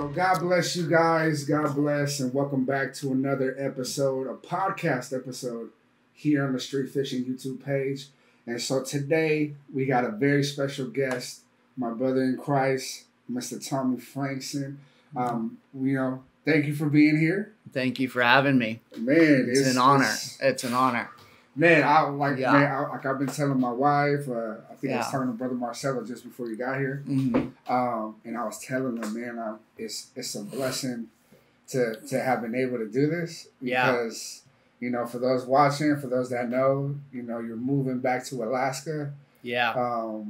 Well, God bless you guys. God bless, and welcome back to another episode, a podcast episode here on the Street Fishing YouTube page. And so today we got a very special guest, my brother in Christ, Mr. Tommy Frankson. Thank you for being here. Thank you for having me. Man, it's an honor. It's an honor. Man, I've been telling my wife. I think I was telling my brother Marcelo just before you got here, and I was telling him, man, it's a blessing to have been able to do this because for those watching, for those that know, you're moving back to Alaska. Yeah.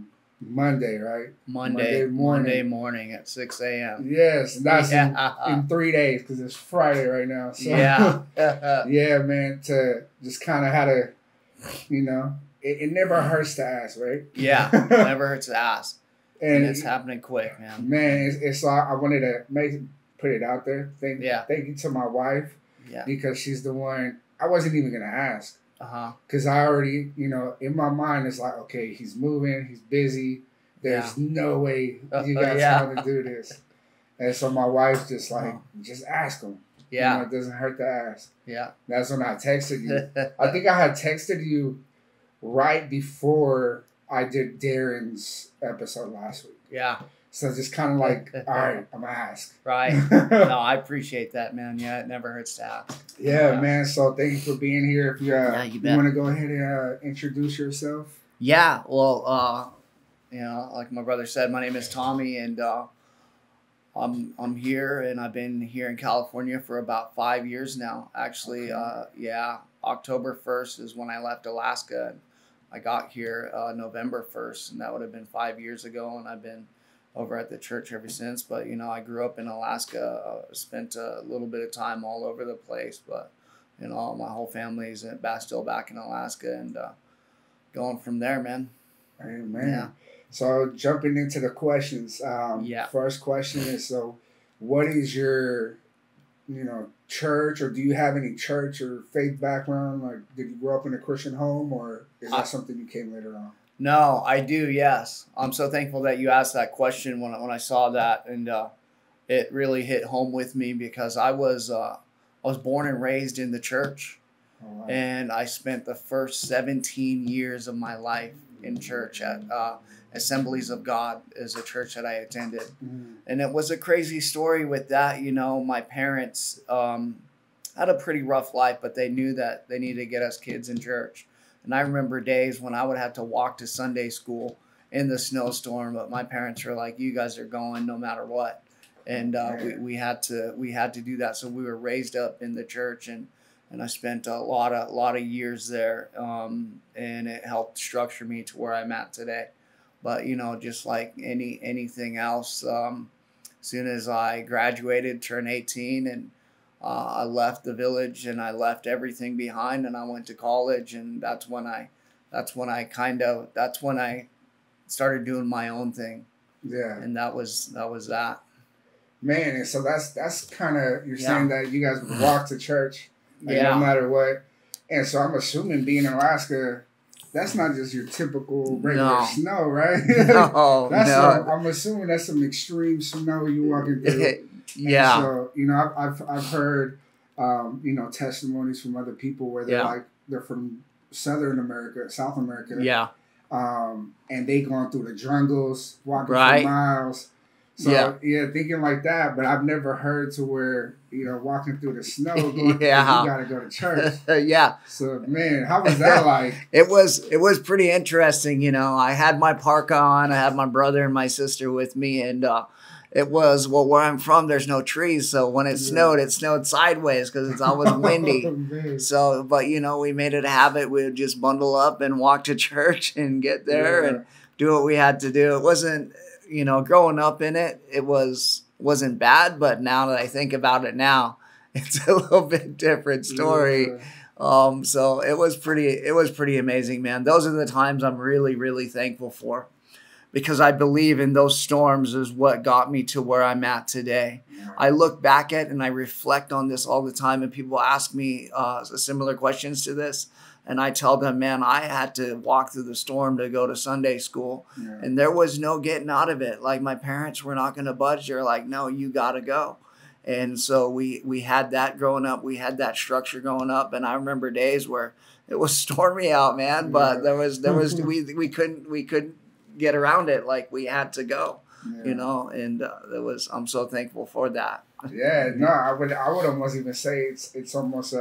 Monday, right? Monday morning at 6 a.m. Yes, that's in 3 days because it's Friday right now. So, yeah, man, to just kind of how to, it never hurts to ask, right? Yeah, never hurts to ask. And it's happening quick, man. Man, it's like I wanted to put it out there. Thank you to my wife because she's the one, I wasn't even going to ask. Because I already, in my mind, it's like, okay, he's moving, he's busy. There's no way you got time to do this. And so my wife's just like, just ask him. Yeah. It doesn't hurt to ask. Yeah. That's when I texted you. I think I had texted you right before I did Darren's episode last week. Yeah. So just kind of like, all right, I'm going to ask. Right. No, I appreciate that, man. Yeah, it never hurts to ask. Yeah, man. So thank you for being here. If you want to go ahead and introduce yourself. Yeah. Well, like my brother said, my name is Tommy, and I'm here, and I've been here in California for about 5 years now. Actually, October 1st is when I left Alaska. And I got here November 1st, and that would have been 5 years ago, and I've been over at the church ever since. But I grew up in Alaska, spent a little bit of time all over the place, but my whole family's still back in Alaska, and going from there, man. Amen. Yeah. So jumping into the questions, first question is, so what is your church, or do you have any church or faith background? Like, did you grow up in a Christian home, or is that something you came later on? No, I do. Yes, I'm so thankful that you asked that question when I saw that, and it really hit home with me because I was born and raised in the church, and I spent the first 17 years of my life in church at Assemblies of God is a church that I attended, and it was a crazy story with that. My parents had a pretty rough life, but they knew that they needed to get us kids in church. And I remember days when I would have to walk to Sunday school in the snowstorm, but my parents were like, "You guys are going no matter what," and we had to do that. So we were raised up in the church, and I spent a lot of years there, and it helped structure me to where I'm at today. But just like anything else, as soon as I graduated, turned 18, and I left the village and I left everything behind, and I went to college, and that's when I started doing my own thing. Yeah. And that was that. Man, and so that's kind of, you're saying that you guys would walk to church no matter what. And so I'm assuming being in Alaska, that's not just your typical regular snow, right? No, I'm assuming that's some extreme snow you're walking through. Yeah. And so, I've heard, testimonies from other people where they're from South America. Yeah. And they gone through the jungles, walking for miles. So, thinking like that, but I've never heard to where, walking through the snow, you got to go to church. So, man, how was that like? It was pretty interesting. I had my parka on. I had my brother and my sister with me, and it was, where I'm from, there's no trees. So when it snowed sideways because it's always windy. So, but, we made it a habit. We would just bundle up and walk to church and get there and do what we had to do. It wasn't, growing up in it, wasn't bad. But now that I think about it now, it's a little bit different story. So it was pretty amazing, man. Those are the times I'm really, really thankful for. because I believe in those storms is what got me to where I'm at today. I look back at and I reflect on this all the time, and people ask me similar questions to this. And I tell them, man, I had to walk through the storm to go to Sunday school. And there was no getting out of it. Like, my parents were not going to budge. They're like, no, you got to go. And so we had that growing up. We had that structure growing up. And I remember days where it was stormy out, man. But we couldn't get around it. Like, we had to go, you know. And I'm so thankful for that. Yeah, no, I would almost even say it's almost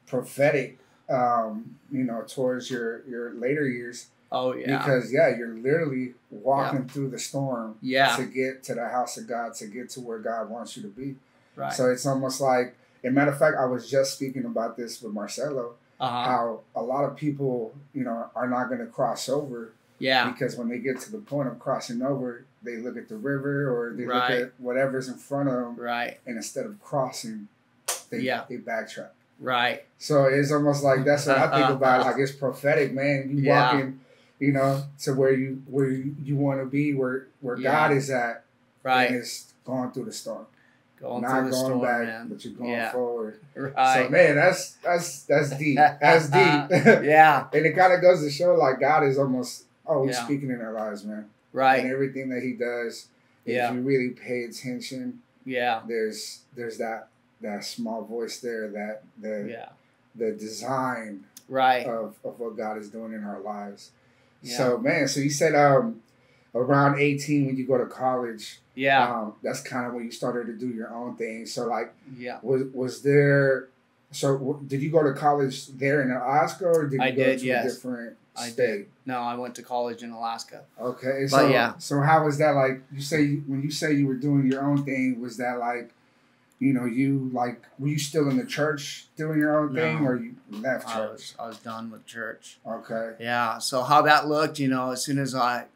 prophetic. You know, towards your later years. Oh, yeah. Because, you're literally walking through the storm to get to the house of God, to get to where God wants you to be. Right. So it's almost like, as a matter of fact, I was just speaking about this with Marcelo, how a lot of people, you know, are not going to cross over. Yeah. Because when they get to the point of crossing over, they look at the river or they look at whatever's in front of them. Right. And instead of crossing, they backtrack. Right. So it's almost like that's what I think about. Like, it's prophetic, man. You walking, you know, to where you want to be, where God is at. Right. And it's going through the storm. Not going storm, back, man. but you're going forward. Right. So, man, that's deep. That's deep. Yeah. And it kind of goes to show, like, God is almost always speaking in our lives, man. Right. And everything that He does, if you really pay attention, there's that small voice there, that the design of what God is doing in our lives. So, man, so you said around 18 when you go to college, that's kind of when you started to do your own thing. So, like, was there, so did you go to college there in Alaska, or did you go to a different state? No, I went to college in Alaska. Okay. So, so how was that? Like, when you say you were doing your own thing, was that like, you know, were you still in the church doing your own thing, or you left church? I was done with church. Okay. Yeah. So how that looked, you know, as soon as I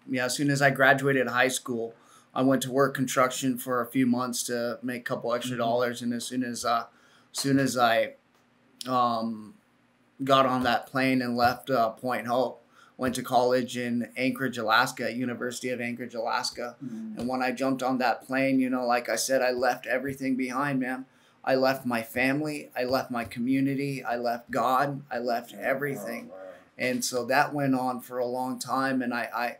graduated high school, I went to work construction for a few months to make a couple extra dollars. And as soon as I got on that plane and left Point Hope, went to college in Anchorage, Alaska, University of Anchorage, Alaska. And when I jumped on that plane, you know, like I said, I left everything behind, man. I left my family. I left my community. I left God. I left everything. Oh, wow. And so that went on for a long time. And I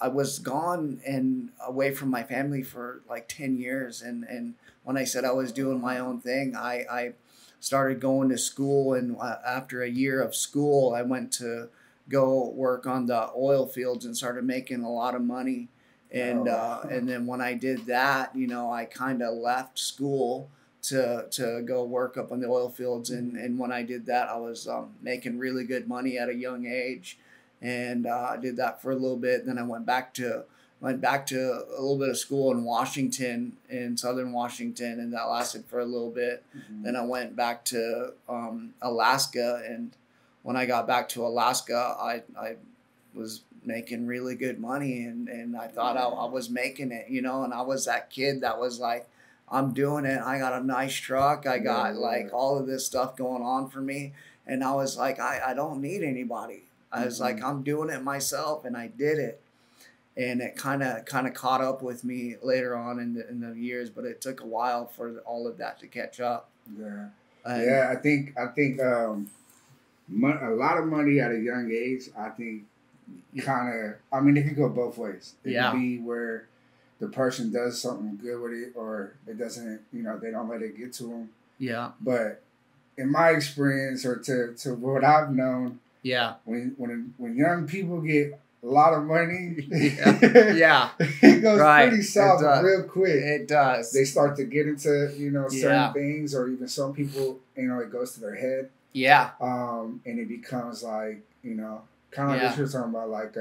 was gone and away from my family for like 10 years. And when I said I was doing my own thing, I started going to school. And after a year of school, I went to go work on the oil fields and started making a lot of money. And and then when I did that, you know, I kind of left school to go work up on the oil fields. And when I did that, I was making really good money at a young age. And I did that for a little bit. Then I went back to a little bit of school in Washington, in southern Washington, and that lasted for a little bit. Then I went back to Alaska, and when I got back to Alaska, I was making really good money, and I thought I was making it, you know, and I was that kid that was like, I'm doing it. I got a nice truck. I got like all of this stuff going on for me. And I was like, I don't need anybody. I was like, I'm doing it myself, and I did it. And it kind of caught up with me later on in the years, but it took a while for all of that to catch up. Yeah. I think a lot of money at a young age, I think I mean, it could go both ways. It could be where the person does something good with it, or it doesn't, you know, they don't let it get to them. Yeah. But in my experience, or to what I've known, when young people get a lot of money, it goes pretty south real quick. It does. They start to get into, you know, certain things, or even some people, you know, it goes to their head. Yeah. And it becomes like, you know, kind of like what you're talking about, like,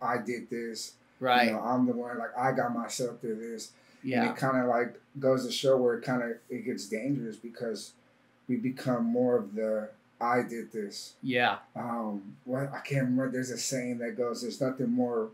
I did this. Right. You know, I'm the one, like, I got myself through this. Yeah. And it kind of like goes to show where it gets dangerous, because we become more of the, I did this. Yeah. I can't remember. There's a saying that goes, there's nothing more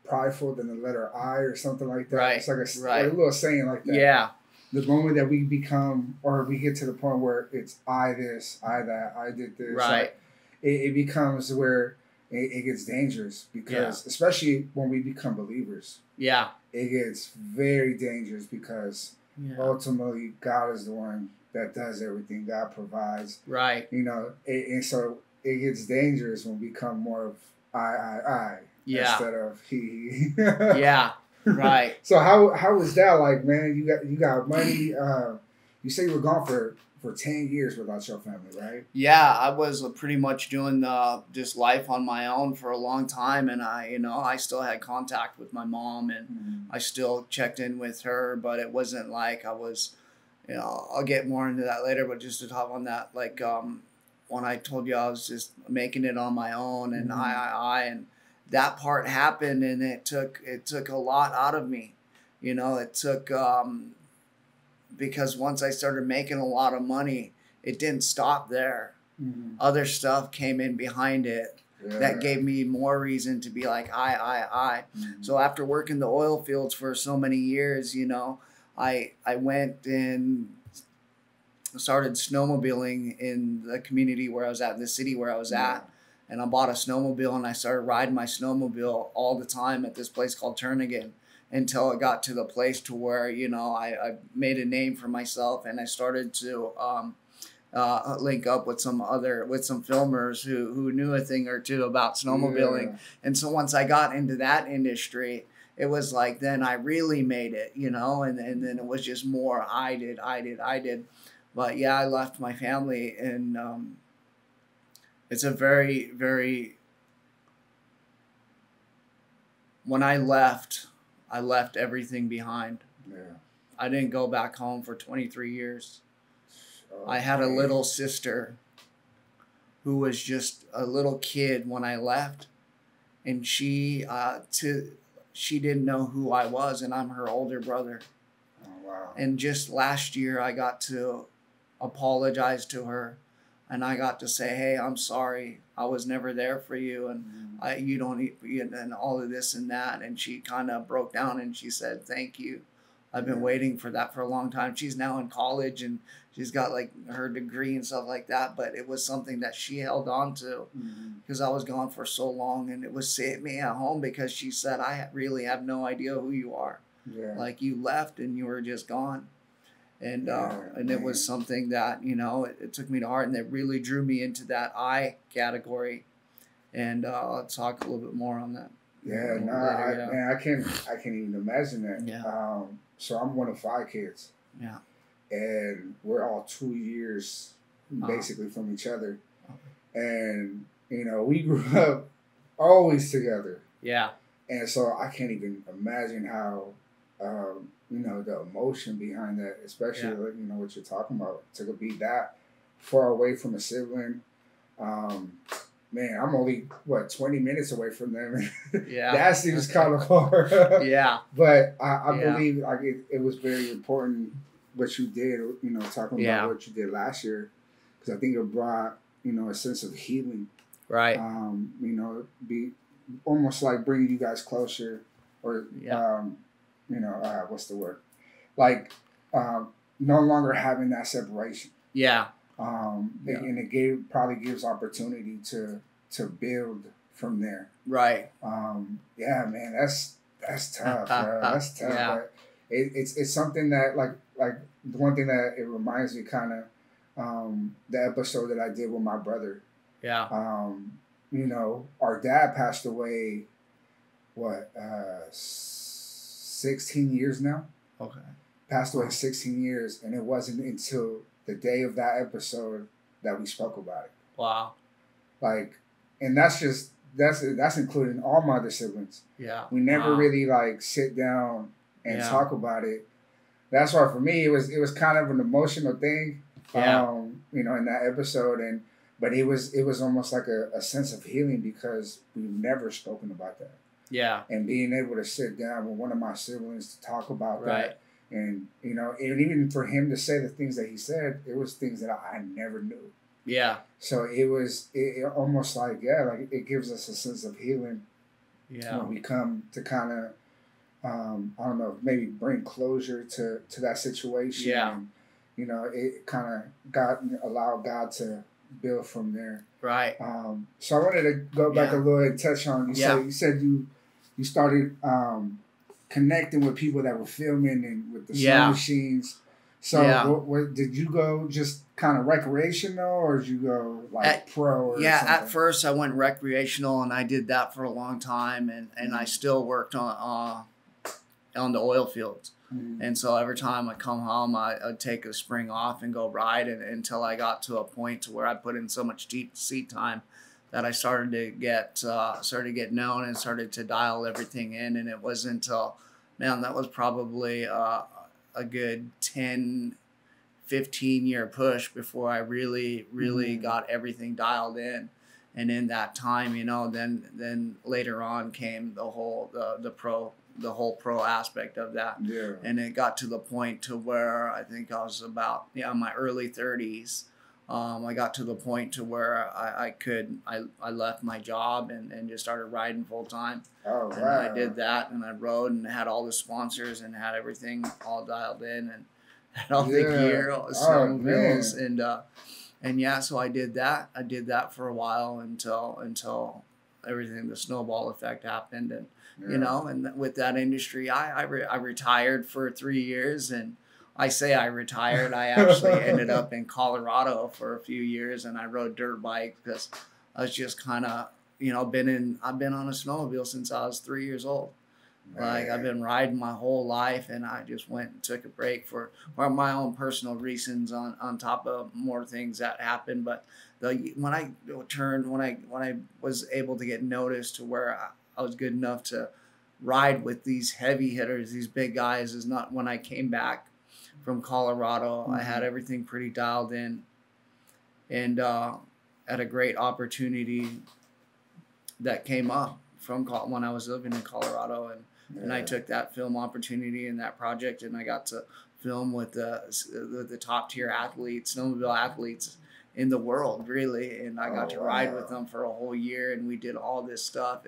prideful than the letter I, or something like that. Right. It's like a little saying like that. Yeah. The moment that we become, or we get to the point where it's I this, I that, I did this. Right. Like, it becomes where it gets dangerous because, especially when we become believers, it gets very dangerous because ultimately God is the one that does everything. God provides, right? You know, and so it gets dangerous when we become more of I instead of he. Right. So how was that like, man? You got money. You say you were gone for 10 years without your family, right? Yeah, I was pretty much doing just life on my own for a long time, and I still had contact with my mom, and I still checked in with her, but it wasn't like I was, I'll get more into that later, but just to talk on that, like when I told you I was just making it on my own, and and that part happened, and it took a lot out of me, it took. Because once I started making a lot of money, it didn't stop there. Other stuff came in behind it that gave me more reason to be like, I. So after working the oil fields for so many years, I went and started snowmobiling in the community where I was at, in the city where I was at. And I bought a snowmobile and I started riding my snowmobile all the time at this place called Turnagain. Until it got to the place to where, I made a name for myself, and I started to link up with some filmers who knew a thing or two about snowmobiling. And so once I got into that industry, it was like, then I really made it, and then it was just more I did. But yeah, I left my family, and it's a very, very, when I left everything behind. I didn't go back home for 23 years. I had a little sister who was just a little kid when I left, and she didn't know who I was, and I'm her older brother. Oh, wow. And just last year I got to apologize to her, and I got to say, hey, I'm sorry. I was never there for you, and you don't eat, and all of this and that. And she kind of broke down and she said, thank you. I've been waiting for that for a long time. She's now in college and she's got like her degree and stuff like that. But it was something that she held on to because I was gone for so long, and it was saved me at home because she said, I really have no idea who you are. Like, you left and you were just gone. And it was something that, it took me to heart, and it really drew me into that I category. And I'll talk a little bit more on that. Man, I can't even imagine that. So I'm one of 5 kids. And we're all 2 years basically from each other. And, we grew up always together. And so I can't even imagine how, the emotion behind that, especially, what you're talking about, to be that far away from a sibling. Man, I'm only, 20 minutes away from them. That seems kind of far. But I believe it was very important what you did, talking about what you did last year, because I think it brought, a sense of healing. Right. Be almost like bringing you guys closer, or, what's the word? Like, no longer having that separation. And it probably gives opportunity to build from there. Right. Man, that's tough, bro. That's tough. But it's something that like the one thing that it reminds me kind of the episode that I did with my brother. Our dad passed away 16 years now. Okay. Passed away 16 years, and it wasn't until the day of that episode that we spoke about it. Wow. Like, and that's including all my other siblings. We never really like sit down and talk about it. That's why for me it was kind of an emotional thing. In that episode, but it was almost like a sense of healing because we've never spoken about that. And being able to sit down with one of my siblings to talk about that. And, and even for him to say the things that he said, it was things that I never knew. So it almost like, it gives us a sense of healing. When we come to kind of, I don't know, maybe bring closure to that situation. And, it kind of allowed God to build from there. Right. So I wanted to go back a little and touch on, you said you started connecting with people that were filming and with the snow machines. So what did you go just kind of recreational, or did you go like pro or something? At first I went recreational, and I did that for a long time, and I still worked on the oil fields. And so every time I come home, I'd take a spring off and go ride until I got to a point to where I put in so much seat time that I started to get known and started to dial everything in. And it wasn't until, that was probably a good 10, 15-year push before I really got everything dialed in. And in that time, then later on came the whole pro aspect of that. Yeah. And it got to the point to where I think I was about in my early 30s. I got to the point to where I left my job and just started riding full time. Oh, wow. And I did that, and I rode and had all the sponsors and had everything all dialed in and had all the gear, all the snowmobiles, and so I did that. I did that for a while until everything, the snowball effect happened, and and with that industry, I retired for 3 years, and I say I retired. I actually ended up in Colorado for a few years, and I rode dirt bikes because I was just kind of, I've been on a snowmobile since I was 3 years old. Like, I've been riding my whole life, and I just went and took a break for my own personal reasons on top of more things that happened. But when I was able to get noticed to where I was good enough to ride with these heavy hitters, these big guys, is not when I came back from Colorado. I had everything pretty dialed in, and had a great opportunity that came up from when I was living in Colorado, and I took that film opportunity and that project, and I got to film with the top tier athletes, snowmobile athletes in the world, really, and I got to ride with them for a whole year, and we did all this stuff.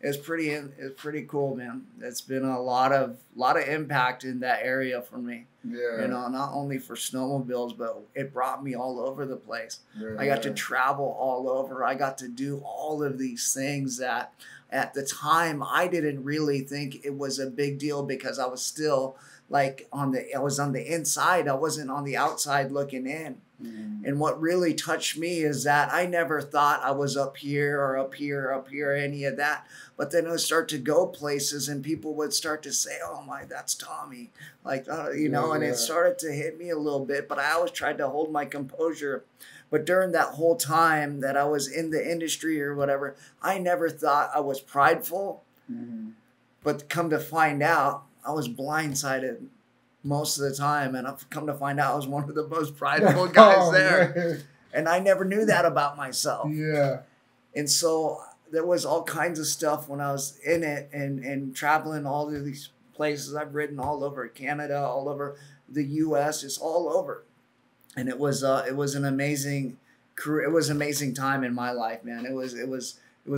It's pretty cool, man. It's been a lot of impact in that area for me. Yeah. Not only for snowmobiles, but it brought me all over the place. Yeah. I got to travel all over. I got to do all of these things that at the time I didn't really think it was a big deal, because I was still like I was on the inside. I wasn't on the outside looking in. Mm-hmm. And what really touched me is that I never thought I was up here or up here or up here, or any of that. But then I would start to go places, and people would start to say, "Oh my, that's Tommy," like and it started to hit me a little bit. But I always tried to hold my composure. But during that whole time that I was in the industry or whatever, I never thought I was prideful. Mm-hmm. But come to find out, I was blindsided most of the time, and I've come to find out I was one of the most prideful guys there. Man. And I never knew that about myself. Yeah. And so there was all kinds of stuff when I was in it and traveling all of these places. I've ridden all over Canada, all over the US, just all over. And it was an amazing career. It was an amazing time in my life, man. It was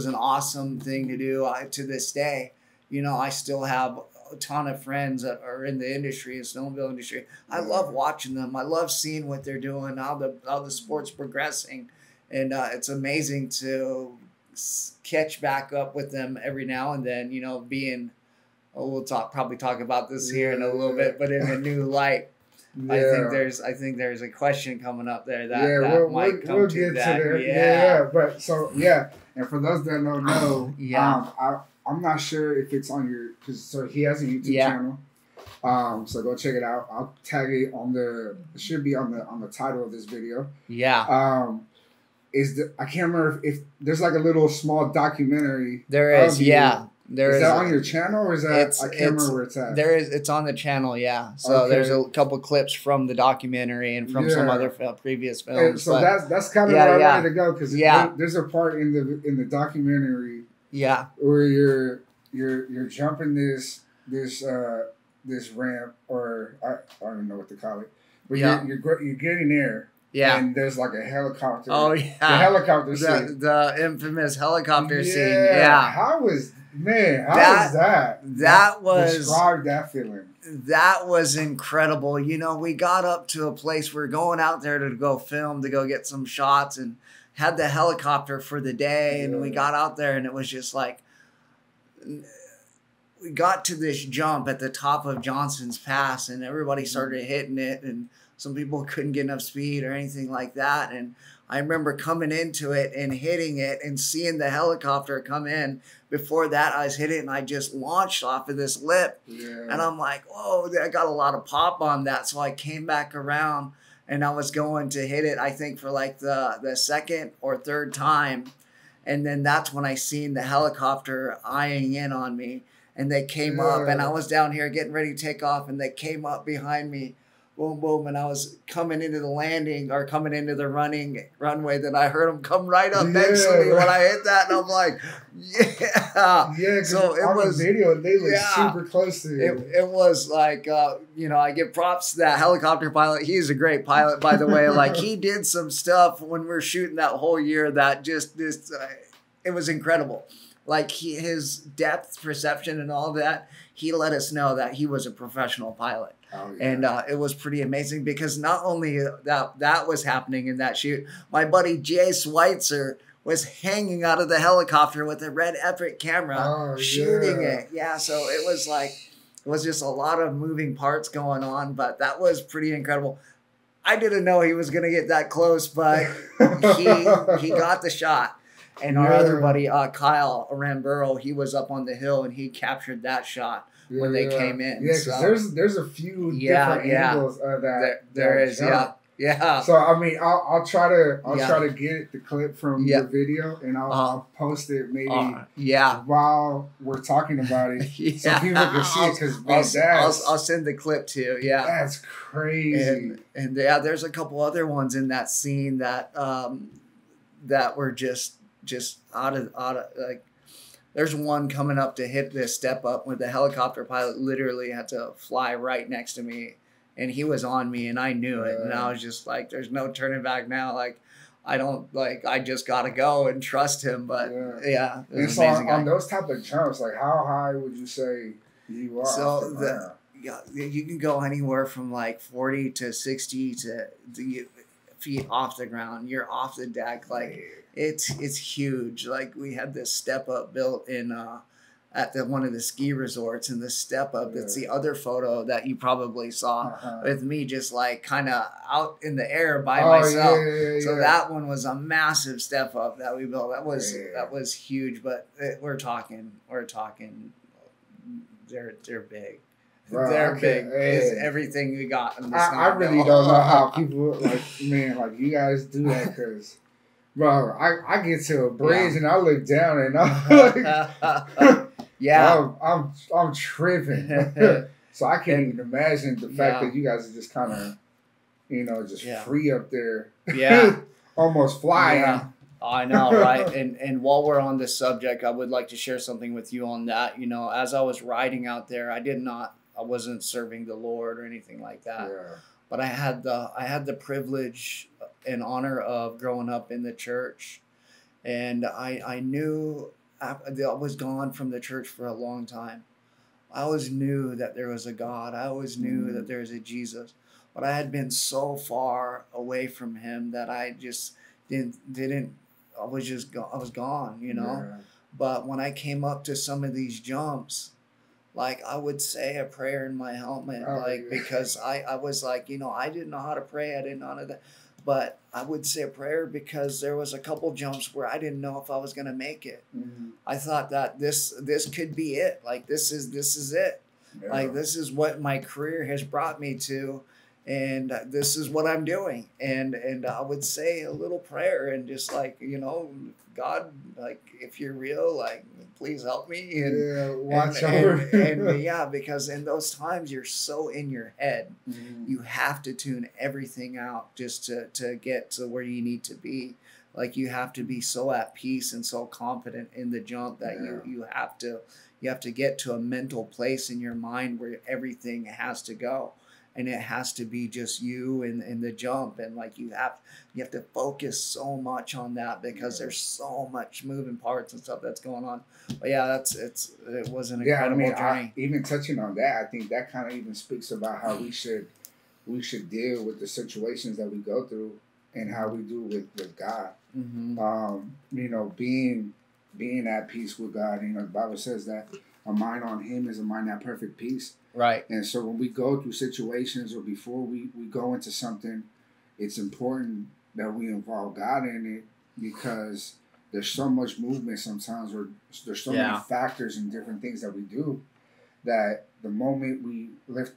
an awesome thing to do. To this day, I still have a ton of friends that are in the industry, the snowmobile industry. I love watching them. I love seeing what they're doing, how the sport's progressing, and it's amazing to catch back up with them every now and then. Being, we'll probably talk about this here in a little bit, but in a new light. Yeah. I think there's a question coming up there that might come we'll to that. There. Yeah. But and for those that don't know, I'm not sure if it's on your, so he has a YouTube channel. So go check it out. I'll tag it it should be on the title of this video. Yeah. I can't remember if there's like a little small documentary. There is, yeah. Is that on your channel, or is that, I can't remember where it's at? It's on the channel, yeah. So there's a couple clips from the documentary and from some other previous films. And so that's kind of where I wanted to go, because there's a part in the documentary where you're jumping this ramp, or I don't even know what to call it, but you're getting there. Yeah. And there's like a helicopter. Oh, yeah. The helicopter scene. The infamous helicopter scene. Yeah. How was Man, how was that? That was... Describe that feeling. That was incredible. You know, we got up to a place, we're going out there to go film, to go get some shots, and had the helicopter for the day. And we got out there, and it was just like, we got to this jump at the top of Johnson's Pass, and everybody started hitting it, and some people couldn't get enough speed or anything like that. And I remember coming into it and hitting it and seeing the helicopter come in. Before that, I was hitting it, and I just launched off of this lip. Yeah. And I'm like, whoa, I got a lot of pop on that. So I came back around, and I was going to hit it, I think, for like the second or third time. And then that's when I seen the helicopter eyeing in on me. And they came up, and I was down here getting ready to take off, and they came up behind me. Boom, boom, and I was coming into the landing or coming into the runway. Then I heard them come right up next to me when I hit that, and I'm like, yeah. Yeah, so it was video. They look super close to you. It was like, you know, I give props to that helicopter pilot. He's a great pilot, by the way. Like, he did some stuff when we were shooting that whole year that just it was incredible. Like, his depth perception and all that, he let us know that he was a professional pilot. Oh, yeah. And it was pretty amazing because not only that was happening in that shoot, my buddy Jay Schweitzer was hanging out of the helicopter with a red Epic camera shooting it. Yeah, so it was like, it was just a lot of moving parts going on, but that was pretty incredible. I didn't know he was going to get that close, but he got the shot. And our other buddy, Kyle Ramburo, he was up on the hill, and he captured that shot when they came in. Yeah, because there's a few different angles of that. There is, yeah. So I mean, I'll try to get the clip from the video, and I'll post it maybe while we're talking about it, so people can see it. Because I'll send the clip to you. Yeah, that's crazy. And there's a couple other ones in that scene that that were just out of like. There's one coming up to hit this step up where the helicopter pilot literally had to fly right next to me, and he was on me, and I knew it. And I was just like, there's no turning back now. Like, I just got to go and trust him. But it was amazing. On those type of jumps, like, how high would you say you are? So you can go anywhere from like 40 to 60 to feet off the ground. You're off the deck. Like, it's huge. Like, we had this step up built in at one of the ski resorts, and the step up, it's the other photo that you probably saw with me just like kind of out in the air by myself. So that one was a massive step up that we built. That was huge. But we're talking they're big. Bro, they're big. It's everything we got in the I really don't know how people like you guys do that, because bro, I get to a bridge and I look down and I'm like, I'm tripping. So I can't even imagine the fact that you guys are just kind of, free up there. Yeah. Almost flying. Yeah. I know, right? And while we're on this subject, I would like to share something with you on that. You know, as I was riding out there, I wasn't serving the Lord or anything like that. Yeah. But I had the privilege and honor of growing up in the church, and I knew I was gone from the church for a long time. I always knew that there was a God. I always knew that there was a Jesus, but I had been so far away from him that I just didn't. I was gone, you know. Yeah. But when I came up to some of these jumps, like, I would say a prayer in my helmet, because I was like, I didn't know how to pray. I didn't know how to, but I would say a prayer because there was a couple jumps where I didn't know if I was going to make it. Mm-hmm. I thought that this could be it. Like, this is it. Yeah. Like, this is what my career has brought me to, and this is what I'm doing. And I would say a little prayer and just like, God, like, if you're real, like, please help me. And, watch over. And because in those times you're so in your head, you have to tune everything out just to get to where you need to be. Like, you have to be so at peace and so confident in the jump that you have to get to a mental place in your mind where everything has to go. and it has to be just you and the jump, and like you have to focus so much on that because there's so much moving parts and stuff that's going on. But yeah, it was an incredible journey. Even touching on that, I think that kind of even speaks about how we should deal with the situations that we go through and how we do with God. You know, being at peace with God. You know, the Bible says that a mind on Him is a mind at perfect peace. Right. And so when we go through situations or before we go into something, it's important that we involve God in it, because there's so much movement sometimes, or there's so many factors and different things that we do, that the moment we let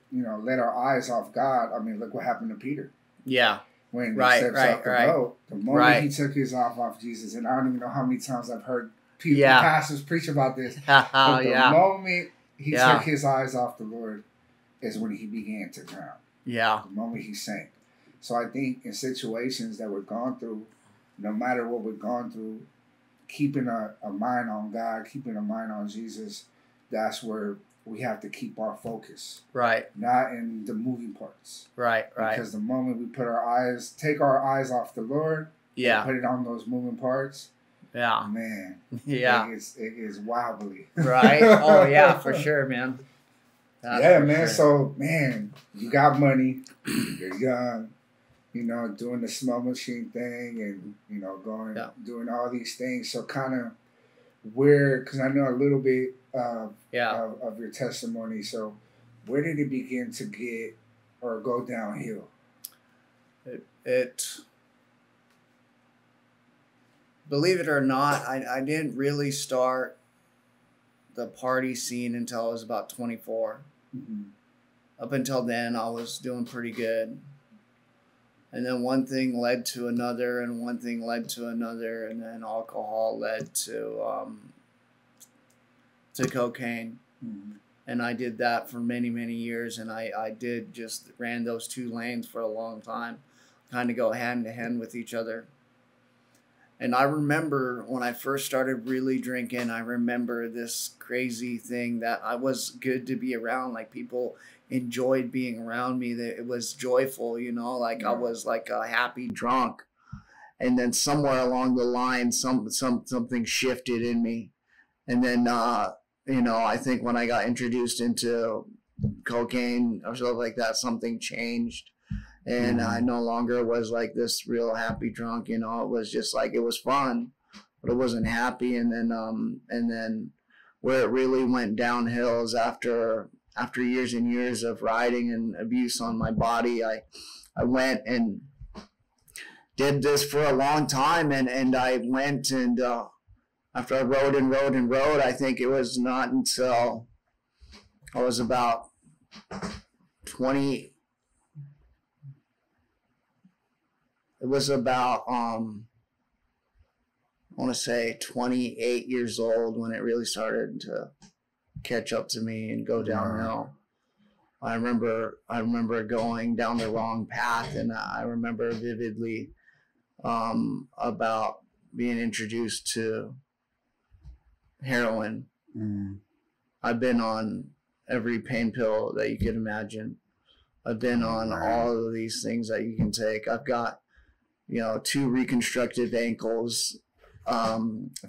our eyes off God, I mean, look what happened to Peter. Yeah. When he steps off the boat, the moment he took his eyes off Jesus, and I don't even know how many times I've heard pastors preach about this, but the moment he took his eyes off the Lord is when he began to drown. Yeah. The moment he sank. So I think in situations that we're going through, no matter what we're going through, keeping a mind on God, keeping a mind on Jesus, that's where we have to keep our focus. Right. Not in the moving parts. Right. Because the moment we take our eyes off the Lord, put it on those moving parts, man, it is wobbly. Right. Oh yeah, for sure, man. That's man. Sure. So, man, you got money, you're young, you know, doing the smell machine thing, and you know, doing all these things. So, kind of because I know a little bit of your testimony. So, where did it begin to get or go downhill? It believe it or not, I didn't really start the party scene until I was about 24. Up until then, I was doing pretty good. And then one thing led to another, and one thing led to another, and then alcohol led to cocaine. And I did that for many, many years, and I ran those two lanes for a long time, kind of go hand to hand with each other. And I remember when I first started really drinking, I remember this crazy thing that I was good to be around. Like, people enjoyed being around me. That it was joyful, you know, like I was like a happy drunk. And then somewhere along the line, something shifted in me. And then, you know, I think when I got introduced into cocaine or stuff like that, something changed. And I no longer was like this real happy drunk, you know. It was just like, it was fun, but it wasn't happy. And then where it really went downhill is after years and years of riding and abuse on my body, I went and did this for a long time. And I went and after I rode and rode and rode, I think it was not until I was about 20. It was about, I want to say 28 years old when it really started to catch up to me and go downhill. I remember going down the wrong path, and I remember vividly about being introduced to heroin. I've been on every pain pill that you could imagine. I've been on all of these things that you can take. I've got, you know, 2 reconstructed ankles,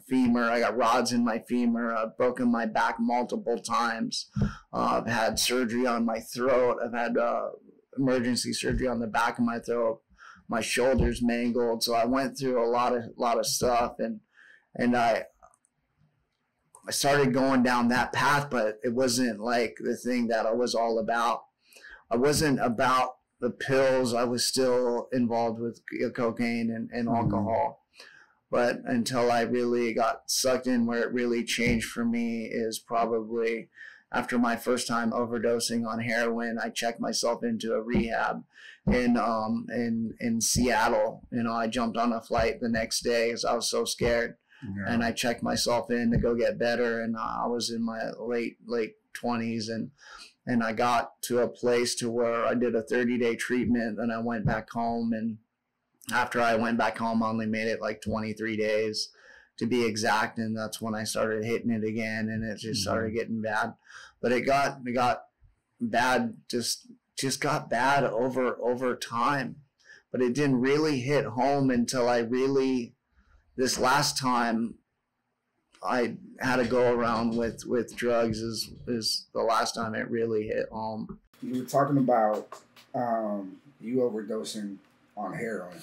femur. I got rods in my femur. I've broken my back multiple times. I've had surgery on my throat. I've had emergency surgery on the back of my throat. My shoulder's mangled. So I went through a lot of stuff, and I started going down that path, but it wasn't like the thing that I was all about. I wasn't about the pills. I was still involved with cocaine and alcohol. But until I really got sucked in, where it really changed for me is probably after my first time overdosing on heroin. I checked myself into a rehab in Seattle. You know, I jumped on a flight the next day because I was so scared. And I checked myself in to go get better. And I was in my late 20s, and I got to a place to where I did a 30-day treatment. Then I went back home, and after I went back home, I only made it like 23 days to be exact. And that's when I started hitting it again, and it just started getting bad. But it got bad just just got bad over time. But it didn't really hit home until this last time I had to go around with drugs is the last time it really hit home. You were talking about you overdosing on heroin.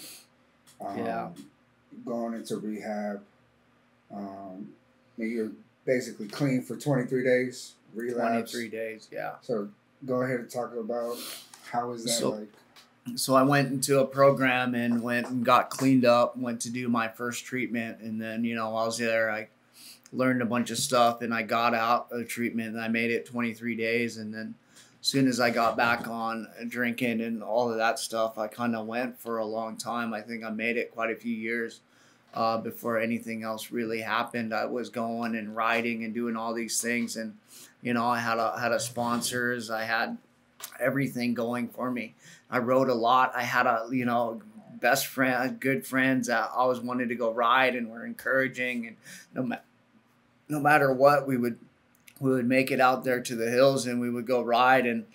Going into rehab. You're basically clean for 23 days. Relapse. 23 days, yeah. So go ahead and talk about how is that like. So I went into a program and went and got cleaned up, went to do my first treatment. And then, while I was there, I learned a bunch of stuff and I got out of treatment and I made it 23 days. And then as soon as I got back on drinking and all of that stuff, I kind of went for a long time. I think I made it quite a few years before anything else really happened. I was going and riding and doing all these things. And, I had a sponsors. I had everything going for me. I rode a lot. I had best friend, good friends that always wanted to go ride and were encouraging. And no matter what, we would make it out there to the hills and we would go ride. And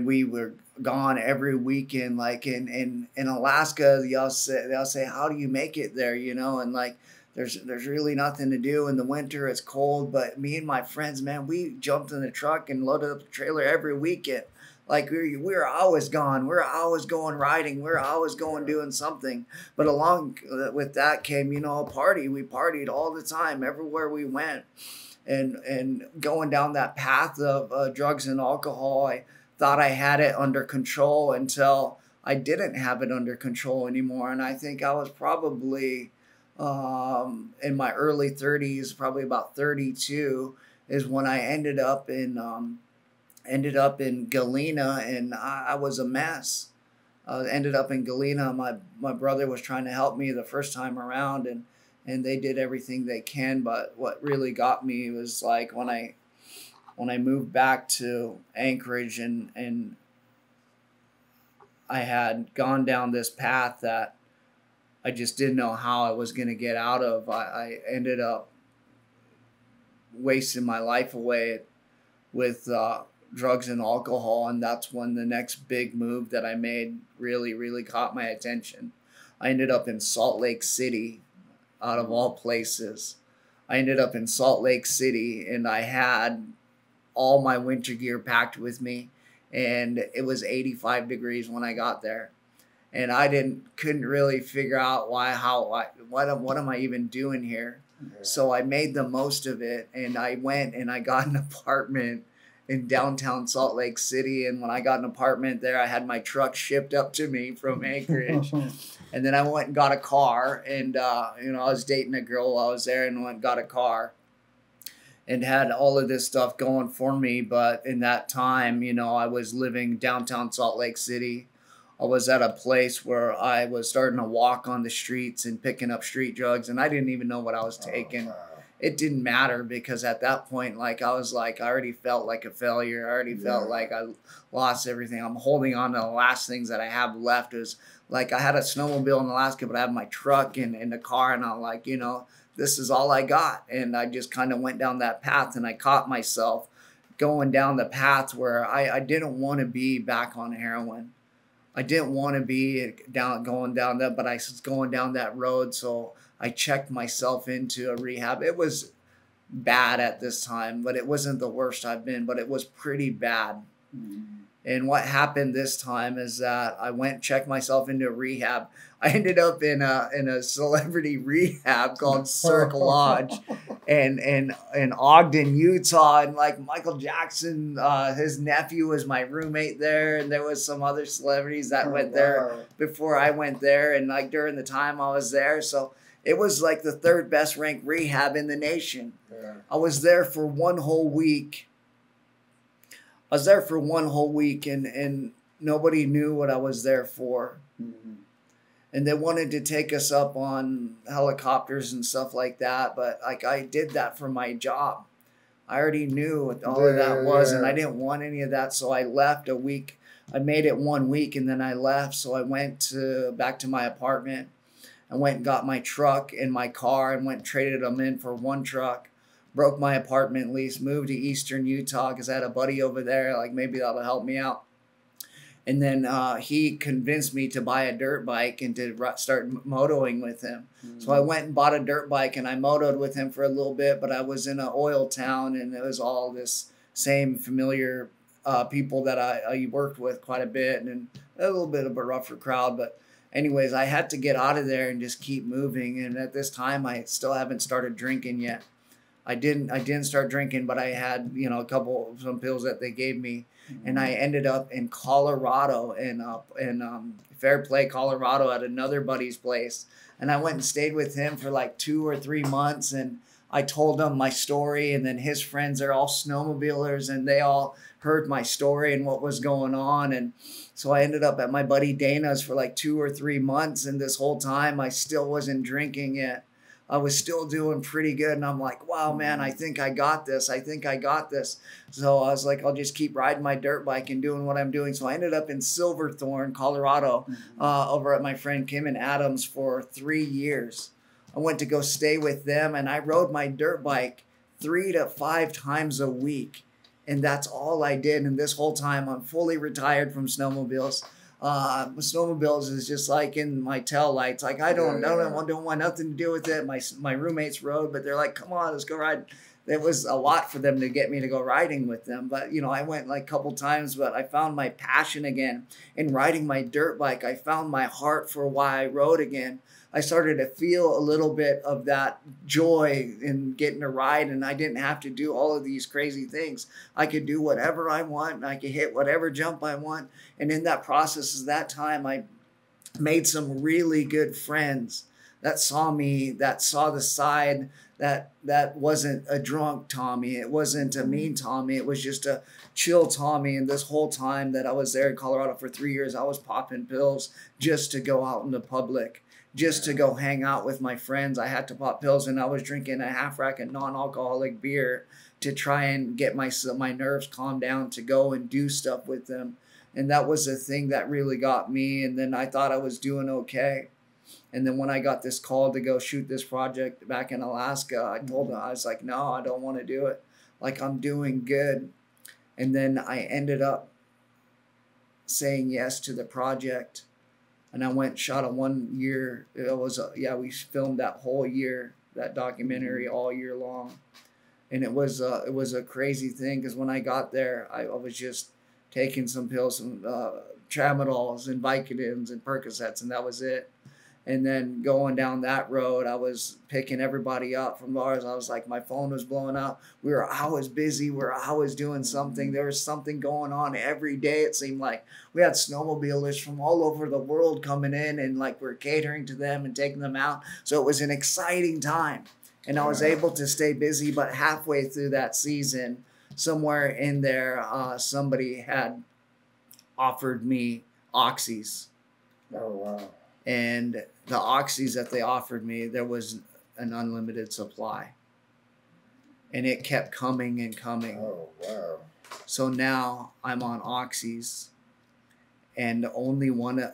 we were gone every weekend. Like in Alaska, they'll say, how do you make it there? And like, there's really nothing to do in the winter. It's cold. But me and my friends, man, we jumped in the truck and loaded up the trailer every weekend. Like we were always gone. We're always going riding. We're always going doing something. But along with that came, a party. We partied all the time, everywhere we went. And going down that path of drugs and alcohol, I thought I had it under control until I didn't have it under control anymore. And I think I was probably in my early 30s, probably about 32, is when I ended up in Galena, and I was a mess. Ended up in Galena. My brother was trying to help me the first time around, and they did everything they can. But what really got me was like when I moved back to Anchorage, and I had gone down this path that I just didn't know how I was going to get out of. I ended up wasting my life away with drugs and alcohol, and that's when the next big move that I made really caught my attention. I ended up in Salt Lake City, out of all places. I ended up in Salt Lake City, and I had all my winter gear packed with me, and it was 85 degrees when I got there. And I couldn't really figure out what am I even doing here? Okay. So I made the most of it, and I went and I got an apartment in downtown Salt Lake City. And when I got an apartment there, I had my truck shipped up to me from Anchorage. And then I went and got a car, and I was dating a girl while I was there, and went and got a car and had all of this stuff going for me. But in that time, I was living downtown Salt Lake City. I was at a place where I was starting to walk on the streets and picking up street drugs, and I didn't even know what I was taking. Wow. It didn't matter, because at that point, I already felt like a failure. I already felt like I lost everything. I'm holding on to the last things that I have left. Is like I had a snowmobile in Alaska, but I have my truck and the car, and I'm like, this is all I got. And I just kind of went down that path, and I caught myself going down the path where I didn't want to be back on heroin. I didn't want to be going down that, but I was going down that road. So I checked myself into a rehab. It was bad at this time, but it wasn't the worst I've been, but it was pretty bad. Mm-hmm. And what happened this time is that I went and checked myself into a rehab. I ended up in a celebrity rehab called Cirque Lodge in Ogden, Utah. And like Michael Jackson, his nephew was my roommate there. And there was some other celebrities that went there before I went there. And like during the time I was there. So it was like the third best ranked rehab in the nation. Yeah. I was there for one whole week. And nobody knew what I was there for. Mm-hmm. And they wanted to take us up on helicopters and stuff like that. But like I did that for my job. I already knew what all of that was, and I didn't want any of that. So I left a week. I made it 1 week, and then I left. So I went back to my apartment. I went and got my truck and my car and went and traded them in for one truck. Broke my apartment lease, moved to Eastern Utah because I had a buddy over there. Like maybe that'll help me out. And then he convinced me to buy a dirt bike and to start motoing with him. So I went and bought a dirt bike and I motoed with him for a little bit, but I was in an oil town and it was all this same familiar people that I worked with quite a bit, and a little bit of a rougher crowd. But anyways, I had to get out of there and just keep moving. And at this time, I still haven't started drinking yet. I didn't start drinking, but I had, you know, some pills that they gave me. And I ended up in Colorado, in Fair Play, Colorado, at another buddy's place. And I went and stayed with him for like 2 or 3 months. And I told him my story. And then his friends are all snowmobilers, and they all heard my story and what was going on. And so I ended up at my buddy Dana's for like 2 or 3 months. And this whole time I still wasn't drinking yet. I was still doing pretty good. And I'm like, wow, man, I think I got this. I think I got this. So I was like, I'll just keep riding my dirt bike and doing what I'm doing. So I ended up in Silverthorne, Colorado, over at my friend Kim and Adam's for 3 years. I went to go stay with them, and I rode my dirt bike 3 to 5 times a week. And that's all I did. And this whole time I'm fully retired from snowmobiles. Snowmobiles is just like in my tail lights. Like I don't want nothing to do with it. My roommates rode, but they're like, come on, let's go ride. It was a lot for them to get me to go riding with them. But, you know, I went like a couple times, but I found my passion again in riding my dirt bike. I found my heart for why I rode again. I started to feel a little bit of that joy in getting to ride, and I didn't have to do all of these crazy things. I could do whatever I want, and I could hit whatever jump I want. And in that process, at that time, I made some really good friends that saw me, that saw the side that wasn't a drunk Tommy. It wasn't a mean Tommy. It was just a chill Tommy. And this whole time that I was there in Colorado for 3 years, I was popping pills just to go out in the public, just to go hang out with my friends. I had to pop pills, and I was drinking a half rack of non-alcoholic beer to try and get my nerves calmed down to go and do stuff with them. And that was the thing that really got me. And then I thought I was doing okay. And then when I got this call to go shoot this project back in Alaska, I told them, I was like, no, I don't want to do it. Like, I'm doing good. And then I ended up saying yes to the project. And I went and shot a 1 year. It was, we filmed that whole year, that documentary all year long. And it was a crazy thing, because when I got there, I was just taking some pills, some Tramadols and Vicodins and Percocets, and that was it. And then going down that road, I was picking everybody up from bars. I was like, my phone was blowing up. I was busy. I was doing something. There was something going on every day. It seemed like we had snowmobilers from all over the world coming in, and like we're catering to them and taking them out. So it was an exciting time, and I was able to stay busy. But halfway through that season, somewhere in there, somebody had offered me oxys. Oh, wow. And the oxys that they offered me, there was an unlimited supply. And it kept coming and coming. Oh, wow. So now I'm on oxys. And only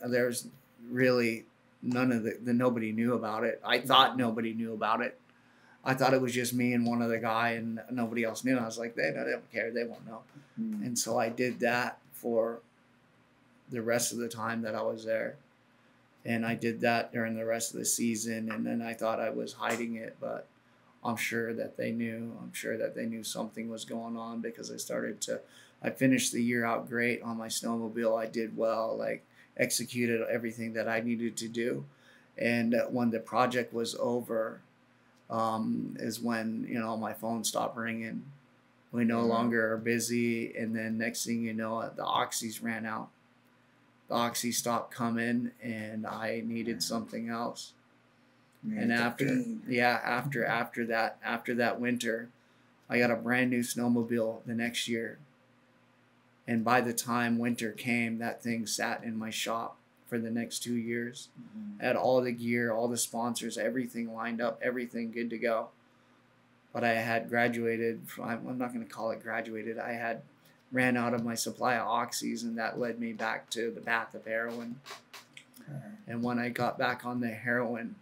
there's really none of nobody knew about it. I thought nobody knew about it. I thought it was just me and one other guy, and nobody else knew. I was like, they don't care. They won't know. And so I did that for the rest of the time that I was there. And I did that during the rest of the season. And then I thought I was hiding it, but I'm sure that they knew. I'm sure that they knew something was going on, because I finished the year out great on my snowmobile. I did well, like executed everything that I needed to do. And when the project was over, is when, you know, my phone stopped ringing. We no longer are busy. And then next thing you know, the oxys ran out. The oxy stopped coming, and I needed something else. And after that winter, I got a brand new snowmobile the next year. And by the time winter came, that thing sat in my shop for the next 2 years. I had all the gear, all the sponsors, everything lined up, everything good to go. But I had graduated. I'm not going to call it graduated. I had ran out of my supply of oxys, and that led me back to the path of heroin. And when I got back on the heroin,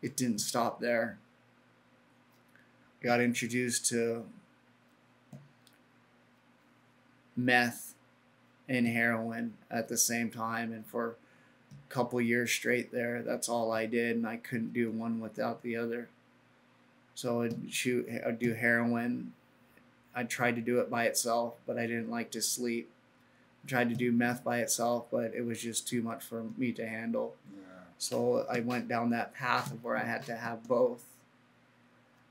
it didn't stop there. I got introduced to meth and heroin at the same time. And for a couple years straight there, that's all I did. And I couldn't do one without the other. So I'd do heroin. I tried to do it by itself, but I didn't like to sleep. I tried to do meth by itself, but it was just too much for me to handle. Yeah. So I went down that path of where I had to have both.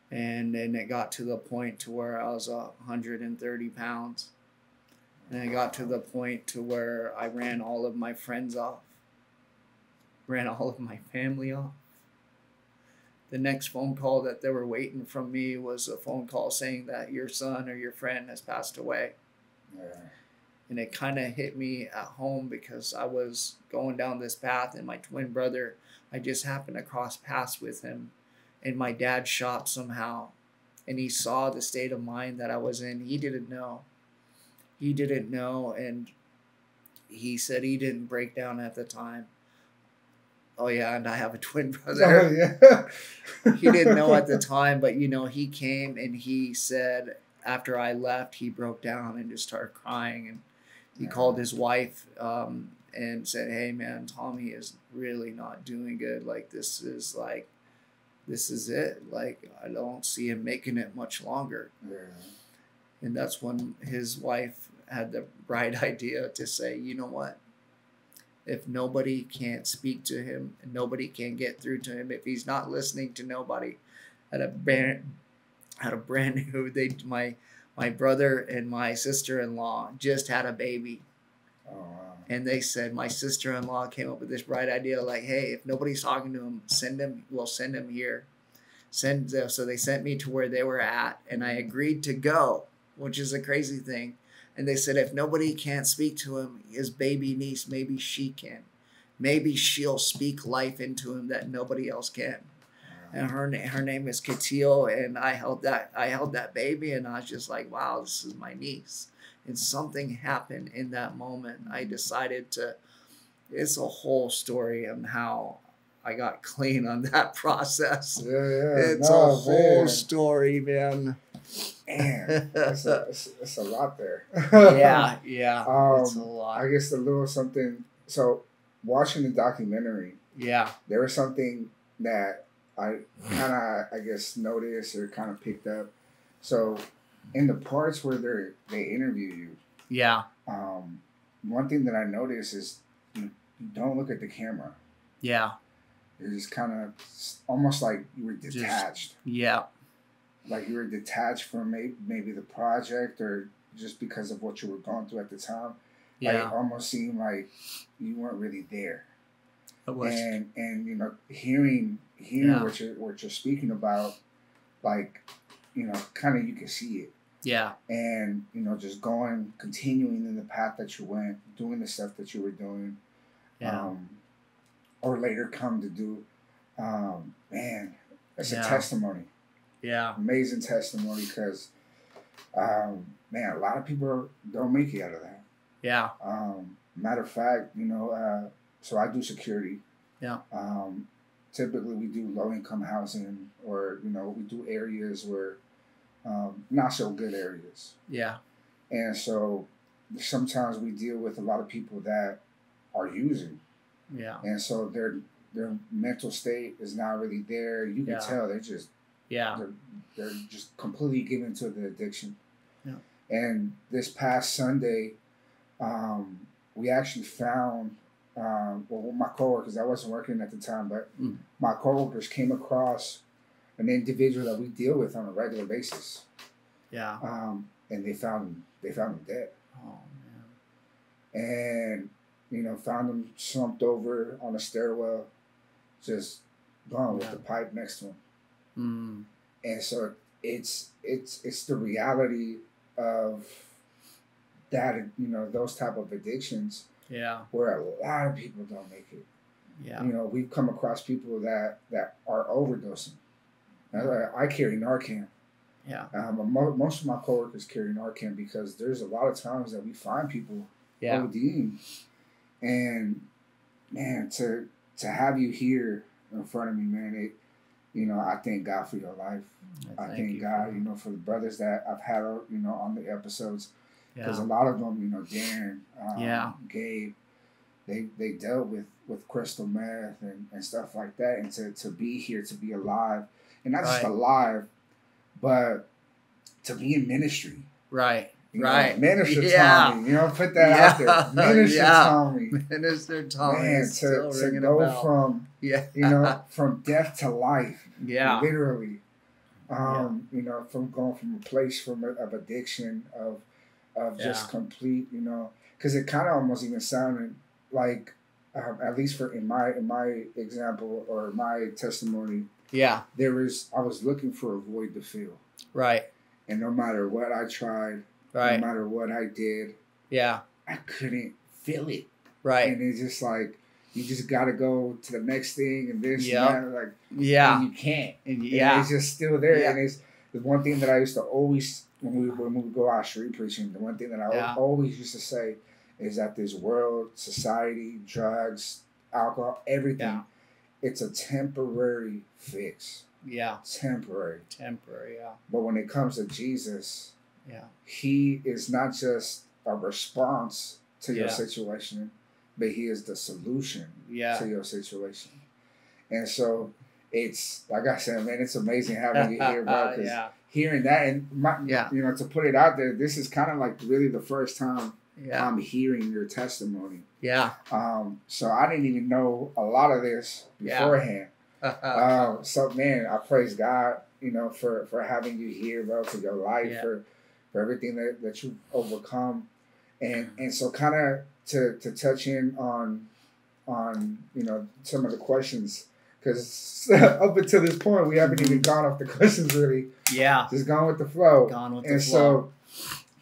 And then it got to the point to where I was 130 pounds. And it got to the point to where I ran all of my friends off. Ran all of my family off. The next phone call that they were waiting from me was a phone call saying that your son or your friend has passed away. Yeah. And it kind of hit me at home because I was going down this path, and my twin brother, I just happened to cross paths with him in my dad's shop somehow. And he saw the state of mind that I was in. He didn't know. He didn't know. And he said he didn't break down at the time. Oh, yeah, and I have a twin brother. Oh, yeah. He didn't know at the time, but, you know, he came and he said after I left, he broke down and just started crying. And he called his wife and said, hey, man, Tommy is really not doing good. Like, this is it. Like, I don't see him making it much longer. Yeah. And that's when his wife had the bright idea to say, you know what? If nobody can't speak to him and nobody can get through to him, if he's not listening to nobody, at a brand new, my brother and my sister-in-law just had a baby. Oh, wow. And they said, my sister-in-law came up with this bright idea, like, hey, if nobody's talking to him, we'll send him here. So they sent me to where they were at, and I agreed to go, which is a crazy thing. And they said, if nobody can't speak to him, his baby niece, maybe she can. Maybe she'll speak life into him that nobody else can. And her name is Katil, and I held that baby, and I was just like, wow, this is my niece. And something happened in that moment. I decided it's a whole story on how I got clean on that process. Yeah. It's a whole story, man. Man, that's a lot there. Yeah. It's a lot. I guess a little something. So, watching the documentary, there was something that I kind of, I guess, noticed or kind of picked up. So, in the parts where they interview you, one thing that I noticed is you don't look at the camera. Yeah. You're just kind of almost like you were detached. Like you were detached from maybe the project or just because of what you were going through at the time. Yeah. Like, it almost seemed like you weren't really there. It was. And you know, hearing what you're speaking about, like, you know, kind of you can see it. Yeah. And, you know, just continuing in the path that you went, doing the stuff that you were doing. Yeah. Or later come to do. Man, that's a testimony. Yeah. Amazing testimony because, man, a lot of people don't make it out of that. Yeah. Matter of fact, you know, so I do security. Yeah. Typically we do low-income housing or, you know, we do areas where, not so good areas. Yeah. And so sometimes we deal with a lot of people that are using. Yeah. And so their mental state is not really there. You can tell they're just they're just completely given to the addiction. Yeah. And this past Sunday, we actually found my coworkers. I wasn't working at the time, but my coworkers came across an individual that we deal with on a regular basis. Yeah. And they found him dead. Oh man. And you know, found him slumped over on a stairwell, just gone with the pipe next to him. Mm. And so it's the reality of that, you know, those type of addictions. Yeah. Where a lot of people don't make it. Yeah. You know, we've come across people that are overdosing. I carry Narcan. Yeah. Most of my coworkers carry Narcan because there's a lot of times that we find people ODing. And man, to have you here in front of me, man, you know, I thank God for your life. I thank God, you know, for the brothers that I've had, you know, on the episodes. Because a lot of them, you know, Dan, Gabe, they dealt with crystal meth and stuff like that, and to be here, to be alive, and not just alive, but to be in ministry. Right. You know, Minister Tommy, you know, put that out there. Minister Tommy. Minister Tommy. Man, to go from, you know, from death to life. Yeah. Literally. You know, from going from a place of addiction, of just complete, you know, because it kind of almost even sounded like, at least in my example or my testimony, I was looking for a void to fill. Right. And no matter what I tried, no matter what I did, I couldn't feel it. Right. And it's just like, you just got to go to the next thing and this and that. Like, and you can't. And it's just still there. Yeah. And it's the one thing that I used to always, when we go out street preaching, the one thing that I always used to say is that this world, society, drugs, alcohol, everything, it's a temporary fix. Yeah. Temporary, yeah. But when it comes to Jesus, he is not just a response to your situation, but he is the solution to your situation. And so it's, like I said, man, it's amazing having you here, bro, because hearing that, and you know, to put it out there, this is kind of like really the first time I'm hearing your testimony. Yeah. So I didn't even know a lot of this beforehand. So man, I praise God, you know, for having you here, bro, for your life, for everything that you've overcome. And so kind of to touch in on you know, some of the questions, because up until this point we haven't even gone off the questions really. Yeah. Just gone with the flow. And so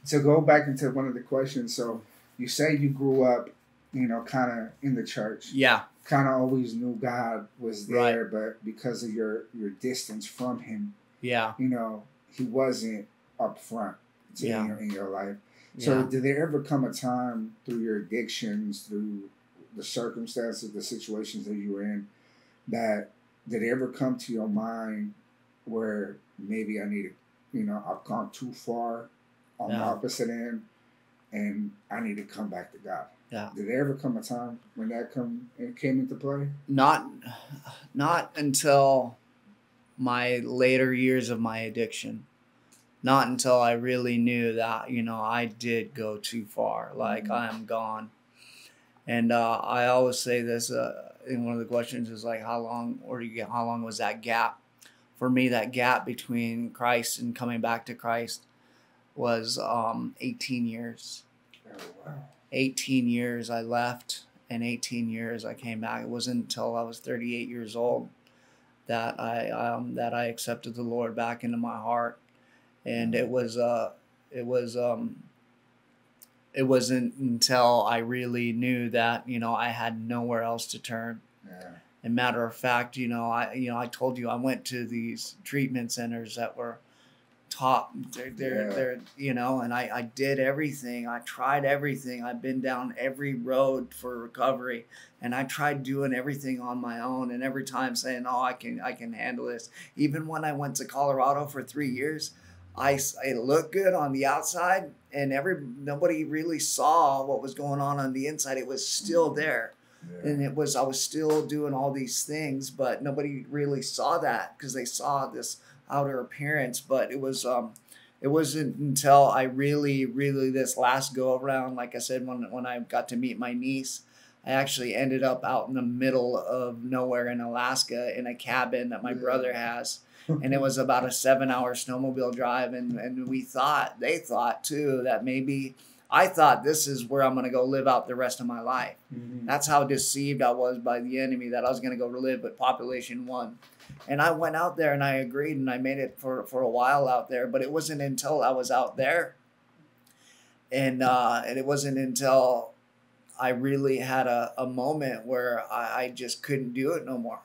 to go back into one of the questions, so you say you grew up, you know, kind of in the church. Yeah. Kind of always knew God was there, but because of your distance from him, you know, he wasn't up front in your life. So did there ever come a time through your addictions, through the circumstances, the situations that you were in, that did it ever come to your mind where maybe I need to, you know, I've gone too far on the opposite end and I need to come back to God? Yeah. Did there ever come a time when that came into play? Not until my later years of my addiction. Not until I really knew that, you know, I did go too far. Like, I am gone. And I always say this in one of the questions is like, how long was that gap? For me, that gap between Christ and coming back to Christ was 18 years. Oh, wow. 18 years I left, and 18 years I came back. It wasn't until I was 38 years old that I accepted the Lord back into my heart. And it wasn't until I really knew that, you know, I had nowhere else to turn. Yeah. And matter of fact, I told you I went to these treatment centers that were top. They're you know, and I did everything. I tried everything. I've been down every road for recovery, and I tried doing everything on my own. And every time saying, "Oh, I can handle this." Even when I went to Colorado for 3 years. It looked good on the outside, and nobody really saw what was going on the inside. It was still there, and I was still doing all these things, but nobody really saw that because they saw this outer appearance. But it wasn't until I really this last go around, like I said, when I got to meet my niece, I actually ended up out in the middle of nowhere in Alaska in a cabin that my brother has. And it was about a 7-hour snowmobile drive. And they thought too, that maybe I thought this is where I'm going to go live out the rest of my life. Mm-hmm. That's how deceived I was by the enemy, that I was going to go live with population 1. And I went out there and I agreed, and I made it for a while out there, but it wasn't until I was out there. And it wasn't until I really had a moment where I just couldn't do it no more.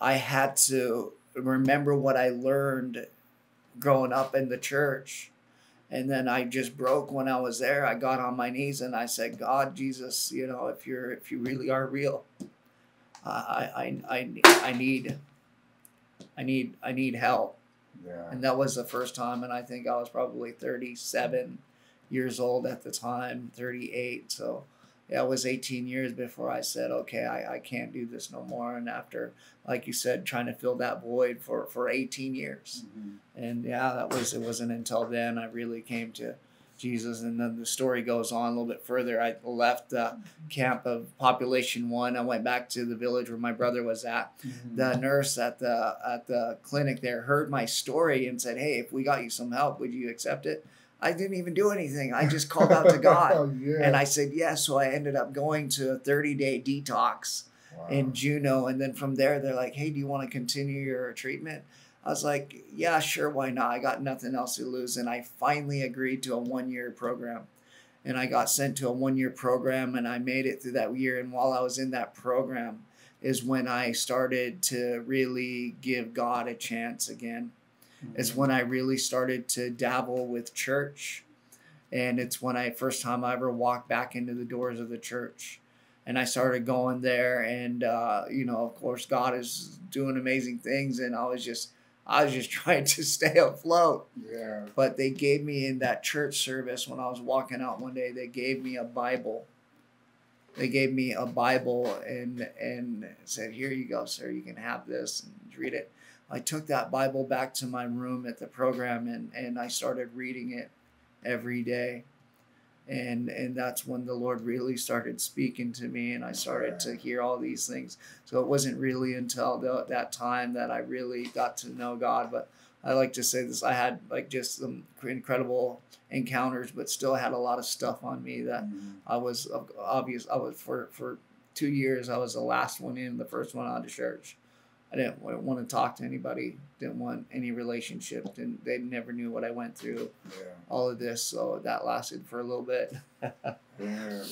I had to remember what I learned growing up in the church. And then I just broke when I was there. I got on my knees and I said, God, Jesus, you know, if you really are real, I need help. Yeah. And that was the first time. And I think I was probably 37 years old at the time, 38. So yeah, it was 18 years before I said, okay, I can't do this no more. And after, like you said, trying to fill that void for 18 years. And yeah, it wasn't until then I really came to Jesus. And then the story goes on a little bit further. I left the camp of population 1. I went back to the village where my brother was at. The nurse at the clinic there heard my story and said, hey, if we got you some help, would you accept it? I didn't even do anything. I just called out to God. And I said yes. So I ended up going to a 30-day detox in Juneau. And then from there, they're like, hey, do you want to continue your treatment? I was like, yeah, sure, why not? I got nothing else to lose. And I finally agreed to a 1-year program. And I got sent to a 1-year program, and I made it through that year. And while I was in that program is when I started to really give God a chance again. It's when I really started to dabble with church. And it's when first time I ever walked back into the doors of the church. And I started going there, and, of course, God is doing amazing things. And I was just trying to stay afloat. Yeah. But they gave me in that church service when I was walking out one day, they gave me a Bible. They gave me a Bible and said, here you go, sir. You can have this and read it. I took that Bible back to my room at the program and I started reading it every day. And that's when the Lord really started speaking to me, and I started to hear all these things. So it wasn't really until that time that I really got to know God. But I like to say this, I had like just some incredible encounters, but still had a lot of stuff on me that I was for 2 years, I was the last one in, the first one out of church. I didn't want to talk to anybody, didn't want any relationship, they never knew what I went through, all of this. So that lasted for a little bit. Yeah,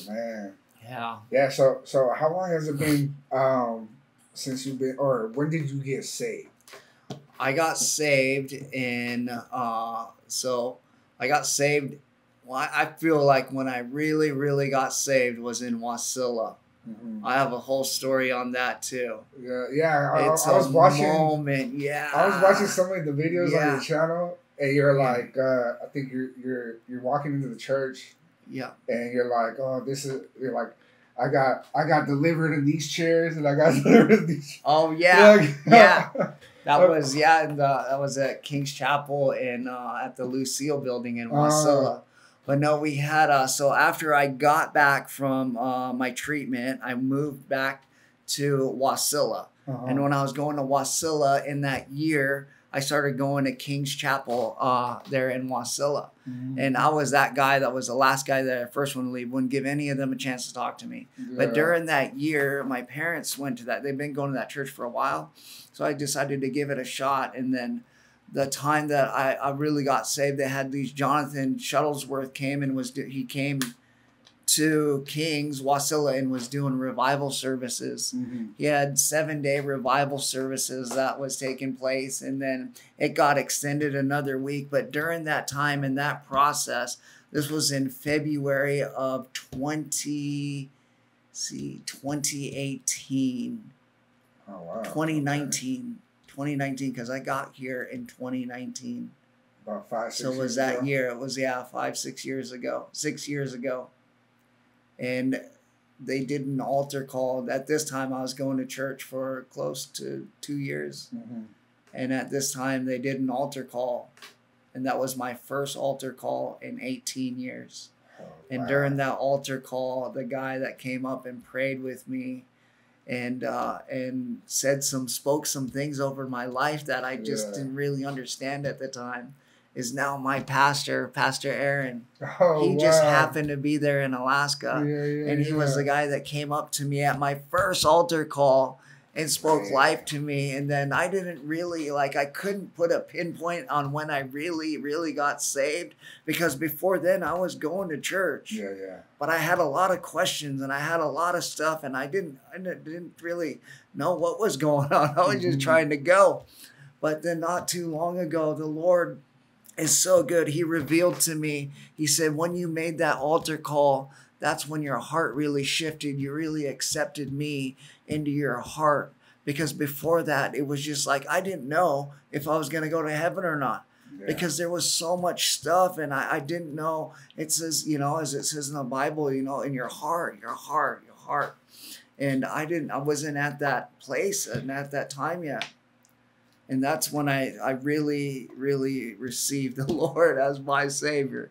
man. Yeah. Yeah, so how long has it been since you've been, or when did you get saved? I got saved well, I feel like when I really, really got saved was in Wasilla. I have a whole story on that too. Yeah. I was watching. Moment, yeah. I was watching some of the videos on your channel, and you're like, I think you're walking into the church. Yeah. And you're like, you're like, I got delivered in these chairs, and I got delivered in these. Oh yeah, yeah. That was at King's Chapel and at the Lucille Building in Wasilla. But no, we had, so after I got back from my treatment, I moved back to Wasilla. And when I was going to Wasilla in that year, I started going to King's Chapel there in Wasilla. And I was that guy that was the last guy that I first one to leave, wouldn't give any of them a chance to talk to me. But during that year, my parents went to that. They've been going to that church for a while. So I decided to give it a shot. And then the time that I really got saved, they had these Jonathan Shuttlesworth came to King's Wasilla and was doing revival services. He had 7-day revival services that was taking place, and then it got extended another week. But during that time and that process, this was in February of 2018. Oh wow. 2019. 2019, because I got here in 2019. About 5, 6 years ago. So it was that year. It was, 5, 6 years ago. 6 years ago. And they did an altar call. At this time, I was going to church for close to 2 years. And at this time, they did an altar call. And that was my first altar call in 18 years. Oh, and during that altar call, the guy that came up and prayed with me and spoke some things over my life that I just didn't really understand at the time, is now my pastor, Pastor Aaron. He just happened to be there in Alaska. And he was the guy that came up to me at my first altar call and spoke life to me. And then I didn't really, I couldn't put a pinpoint on when I really, really got saved, because before then I was going to church. But I had a lot of questions and I had a lot of stuff, and I didn't really know what was going on. I was just trying to go. But then not too long ago, the Lord is so good. He revealed to me, he said, when you made that altar call, that's when your heart really shifted. You really accepted me into your heart. Because before that, it was just like, I didn't know if I was going to go to heaven or not. because there was so much stuff, and I didn't know. It says, as it says in the Bible, in your heart. And I wasn't at that place and at that time yet. And that's when I really, really received the Lord as my Savior.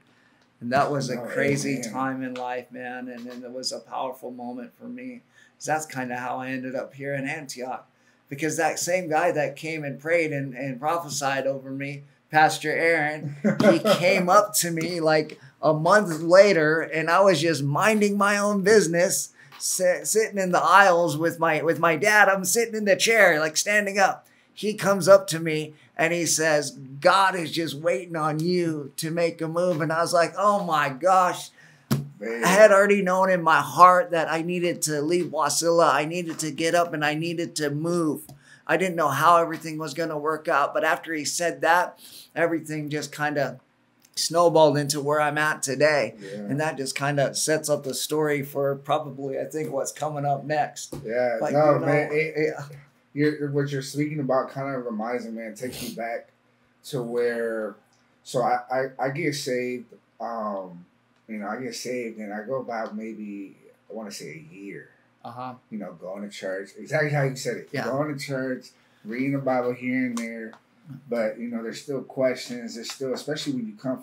And that was a crazy time in life, man. And it was a powerful moment for me. So that's kind of how I ended up here in Antioch. Because that same guy that came and prayed and prophesied over me, Pastor Aaron, he came up to me like a month later, and I was just minding my own business, sitting in the aisles with my dad. I'm sitting in the chair, like standing up. He comes up to me and he says, God is just waiting on you to make a move. And I was like, oh my gosh. Man. I had already known in my heart that I needed to leave Wasilla. I needed to get up and I needed to move. I didn't know how everything was going to work out. But after he said that, everything just kind of snowballed into where I'm at today. Yeah. And that just kind of sets up the story for probably, I think, what's coming up next. Yeah, but, man. What you're speaking about kind of reminds me, man, takes me back to where, so I get saved, I get saved and I go about maybe, I want to say a year, going to church, exactly how you said it, going to church, reading the Bible here and there, but, there's still questions, there's still, especially when you come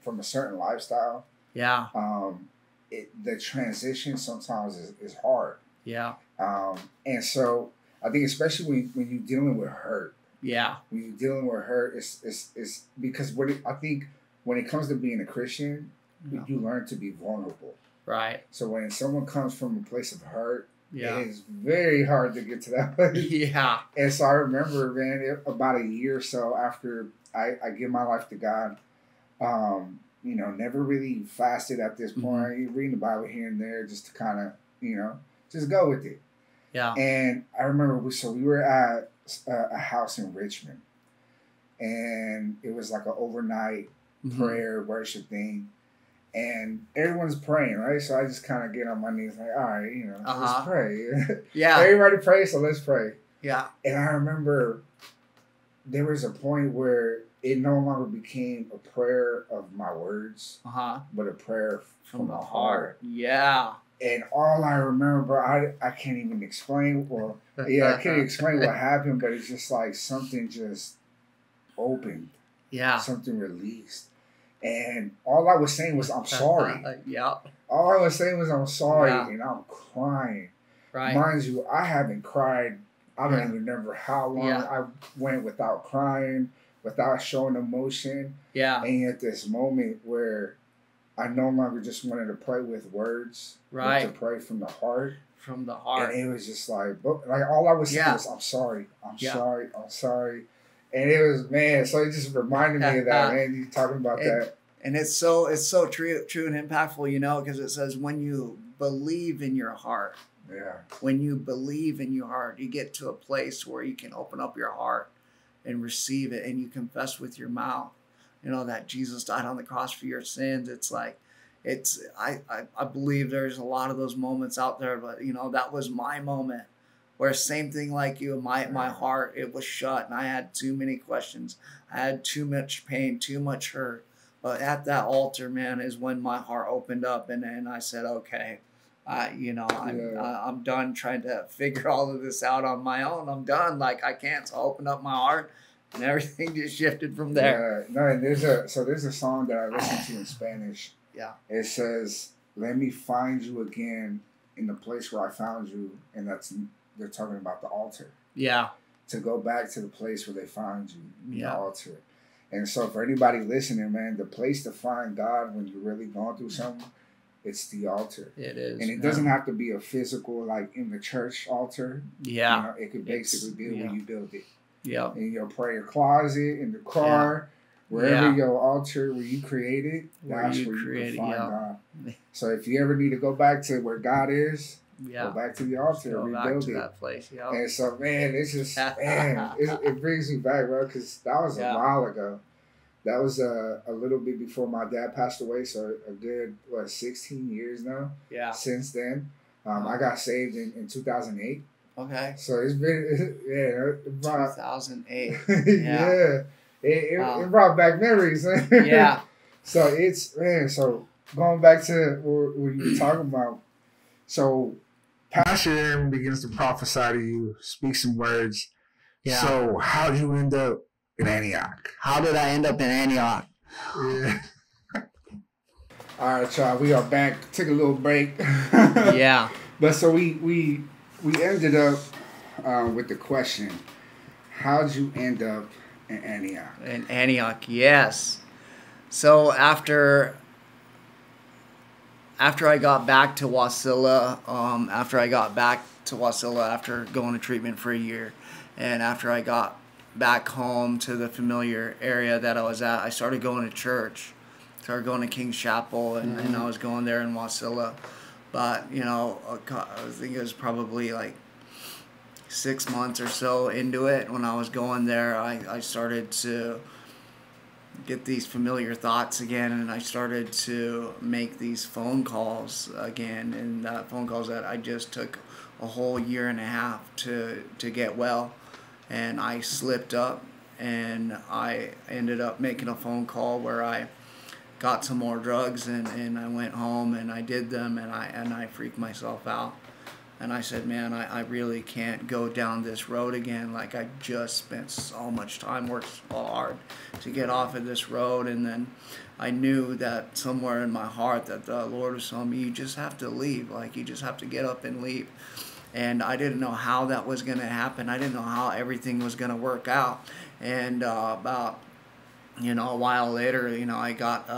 from a certain lifestyle, the transition sometimes is hard. Yeah. And so, I think especially when you're dealing with hurt. Yeah. When you're dealing with hurt, it's because I think when it comes to being a Christian, you learn to be vulnerable. Right. So when someone comes from a place of hurt, it is very hard to get to that place. Yeah. And so I remember, man, about a year or so after I give my life to God, never really fasted at this point, reading the Bible here and there just to kind of, just go with it. Yeah. And I remember we were at a house in Richmond, and it was like an overnight prayer worship thing, and everyone's praying, right? So I just kind of get on my knees like, all right, let's pray. Yeah. Everybody pray, so let's pray. Yeah. And I remember there was a point where it no longer became a prayer of my words, but a prayer from the heart. Yeah. And all I remember, I can't even explain. Well, I can't explain what happened, but it's just like something just opened. Yeah. Something released. And all I was saying was, I'm sorry. Yeah. All I was saying was, I'm sorry. Yeah. And I'm crying. Right. Mind you, I haven't cried. I don't even remember how long I went without crying, without showing emotion. Yeah. And at this moment where I no longer just wanted to pray with words, but to pray from the heart. From the heart. And it was just like all I was saying was, I'm sorry, I'm sorry, I'm sorry. And it was, man, so it just reminded me of that, man, you talking about that. And it's so true and impactful, because it says when you believe in your heart. Yeah. When you believe in your heart, you get to a place where you can open up your heart and receive it, and you confess with your mouth. That Jesus died on the cross for your sins. It's like, I believe there's a lot of those moments out there, but that was my moment where same thing like you, my heart, it was shut and I had too many questions. I had too much pain, too much hurt. But at that altar, man, is when my heart opened up and I said, okay, I'm done trying to figure all of this out on my own. I'm done. Like I can't. So I opened up my heart. And everything just shifted from there. Yeah, no, and there's a song that I listen to in Spanish. Yeah. It says, "Let me find you again in the place where I found you," and they're talking about the altar. Yeah. To go back to the place where they found you, the altar. And so for anybody listening, man, the place to find God when you're really going through something, it's the altar. It is. And it doesn't have to be a physical, like in the church altar. Yeah. It could basically be where you build it. Yeah. In your prayer closet, in the car, wherever your altar where you created, that's where you can find God. So if you ever need to go back to where God is, go back to the altar, rebuild it. That place. Yeah. And so, man, it's just, it brings me back, bro, because that was a while ago. That was a little bit before my dad passed away, so a good 16 years now. Yeah. Since then, I got saved in 2008. Okay. So it's been 2008. Yeah. it brought back memories. Yeah. So it's, man, so going back to what you were talking about. So Pastor Aaron begins to prophesy to you, speak some words. Yeah. So how did you end up in Antioch? How did I end up in Antioch? Yeah. All right, y'all. We are back. Took a little break. Yeah. But so we ended up with the question: how'd you end up in Antioch? In Antioch, yes. So after I got back to Wasilla, after going to treatment for a year, and after I got back home to the familiar area that I was at, I started going to church. Started going to King's Chapel, and I was going there in Wasilla. But, you know, I think it was probably like 6 months or so into it. When I was going there, I started to get these familiar thoughts again, and I started to make these phone calls again, and phone calls that I just took a whole year and a half to get well. And I slipped up, and I ended up making a phone call where I got some more drugs, and I went home and I did them, and I freaked myself out. And I said, man, I really can't go down this road again. Like, I just spent so much time, worked so hard to get off of this road. And then I knew that somewhere in my heart that the Lord was telling me, you just have to leave. Like, you just have to get up and leave. And I didn't know how that was going to happen. I didn't know how everything was going to work out. And about, a while later, I got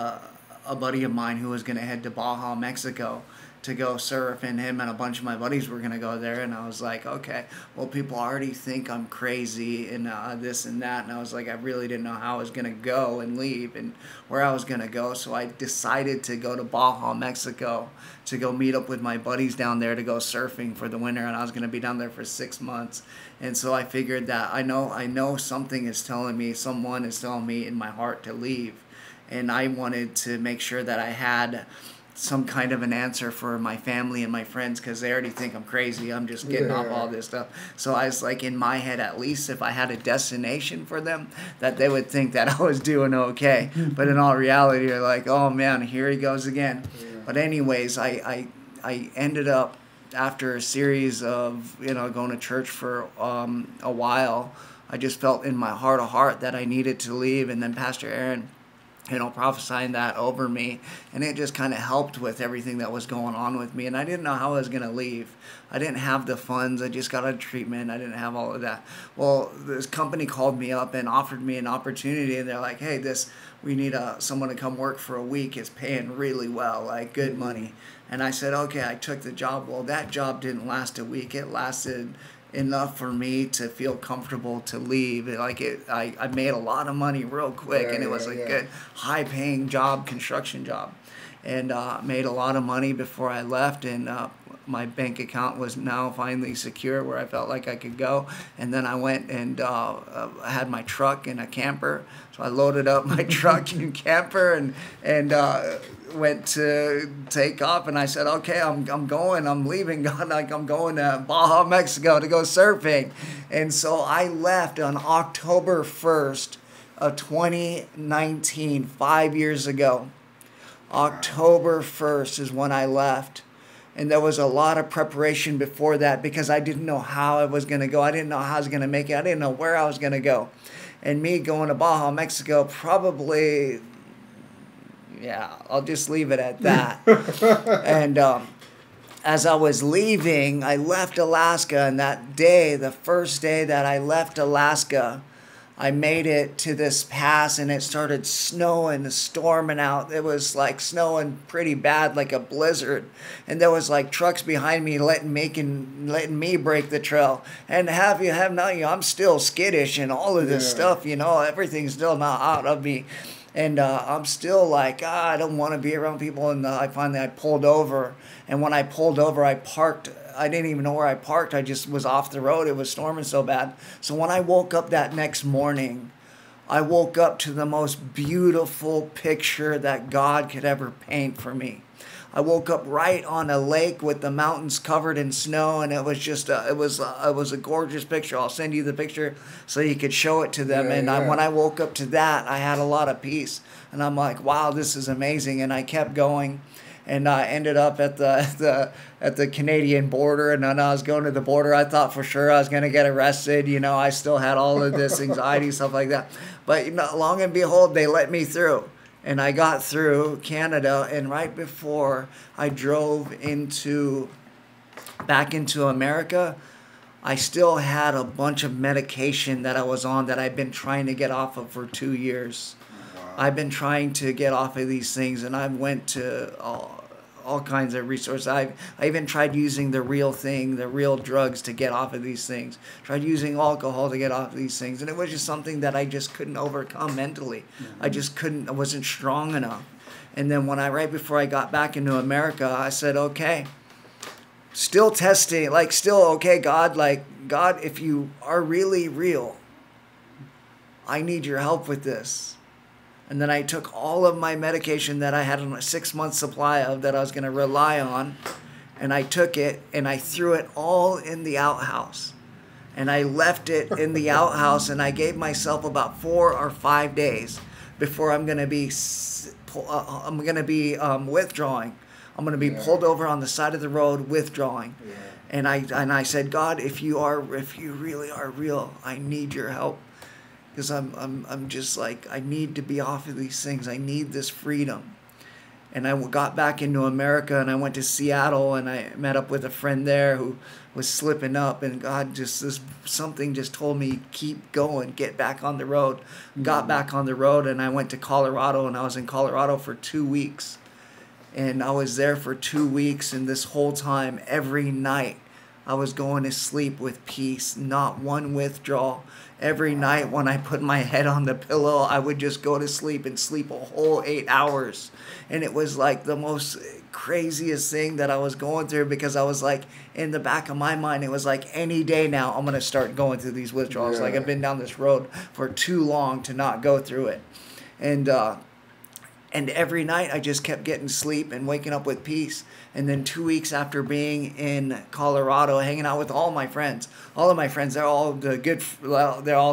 a buddy of mine who was going to head to Baja, Mexico to go surf, and him and a bunch of my buddies were going to go there. And I was like, okay, well, people already think I'm crazy and this and that. And I was like, I really didn't know how I was going to go and leave and where I was going to go. So I decided to go to Baja, Mexico to go meet up with my buddies down there to go surfing for the winter. And I was going to be down there for 6 months. And so I figured that I know someone is telling me in my heart to leave. And I wanted to make sure that I had some kind of an answer for my family and my friends, because they already think I'm crazy. I'm just getting off all this stuff. So I was like, in my head, at least if I had a destination for them, that they would think that I was doing okay. But in all reality, they're like, oh man, here he goes again. Yeah. But anyways, I ended up, after a series of going to church for a while, I just felt in my heart of heart that I needed to leave. And then Pastor Aaron prophesying that over me, and it just kind of helped with everything that was going on with me. And I didn't know how I was going to leave. I didn't have the funds. I just got out of treatment. I didn't have all of that. Well, this company called me up and offered me an opportunity, and they're like, hey, we need someone to come work for a week. It's paying really well, like good money. And I said, okay. I took the job. Well, that job didn't last a week. It lasted enough for me to feel comfortable to leave. I made a lot of money real quick, and it was a good, high-paying job, construction job, and made a lot of money before I left. And my bank account was now finally secure where I felt like I could go. And then I went and I had my truck and a camper, so I loaded up my truck and camper and went to take off. And I said, okay, I'm leaving, God, like I'm going to Baja, Mexico to go surfing. And so I left on October 1st of 2019, 5 years ago. October 1st is when I left. And there was a lot of preparation before that, because I didn't know how I was going to go. I didn't know how I was going to make it. I didn't know where I was going to go. And me going to Baja, Mexico, probably, I'll just leave it at that. And as I was leaving, I left Alaska. And that day, the first day that I left Alaska, I made it to this pass, and it started snowing, storming out. It was like snowing pretty bad, like a blizzard. And there was like trucks behind me letting me break the trail. And I'm still skittish and all of this stuff, everything's still not out of me. And I'm still like, I don't want to be around people. And I pulled over. And when I pulled over, I parked. I didn't even know where I parked. I just was off the road. It was storming so bad. So when I woke up that next morning, I woke up to the most beautiful picture that God could ever paint for me. I woke up right on a lake with the mountains covered in snow, and it was just it was a gorgeous picture. I'll send you the picture so you could show it to them. When I woke up to that, I had a lot of peace, and I'm like, wow, this is amazing. And I kept going, and I ended up at the Canadian border. And when I was going to the border, I thought for sure I was going to get arrested. You know, I still had all of this anxiety, stuff like that. But you know, long and behold, they let me through. And I got through Canada, and right before I drove back into America, I still had a bunch of medication that I was on that I've been trying to get off of for 2 years. Wow. I've been trying to get off of these things, and I went to all kinds of resources. I even tried using the real drugs to get off of these things. Tried using alcohol to get off of these things. And it was just something that I just couldn't overcome mentally. Mm-hmm. I wasn't strong enough. And then right before I got back into America, I said, okay, still testing, okay, God, God, if you are really real, I need your help with this. And then I took all of my medication that I had a 6-month supply of that I was going to rely on, and I took it and I threw it all in the outhouse. And I left it in the outhouse, and I gave myself about 4 or 5 days before I'm going to be withdrawing. I'm going to be pulled over on the side of the road withdrawing. Yeah. And I said, God, if you really are real, I need your help. Because I'm just like, I need to be off of these things. I need this freedom. And I got back into America, and I went to Seattle, and I met up with a friend there who was slipping up, and something just told me, keep going, get back on the road. Mm-hmm. Got back on the road, and I went to Colorado, and I was in Colorado for 2 weeks. And I was there for 2 weeks, and this whole time, every night, I was going to sleep with peace, not one withdrawal. Every night when I put my head on the pillow, I would just go to sleep and sleep a whole 8 hours. And it was like the most craziest thing that I was going through, because I was like, in the back of my mind, it was like, any day now, I'm going to start going through these withdrawals. Yeah. Like, I've been down this road for too long to not go through it. And every night I just kept getting sleep and waking up with peace. And then 2 weeks after being in Colorado, hanging out with all my friends, they're all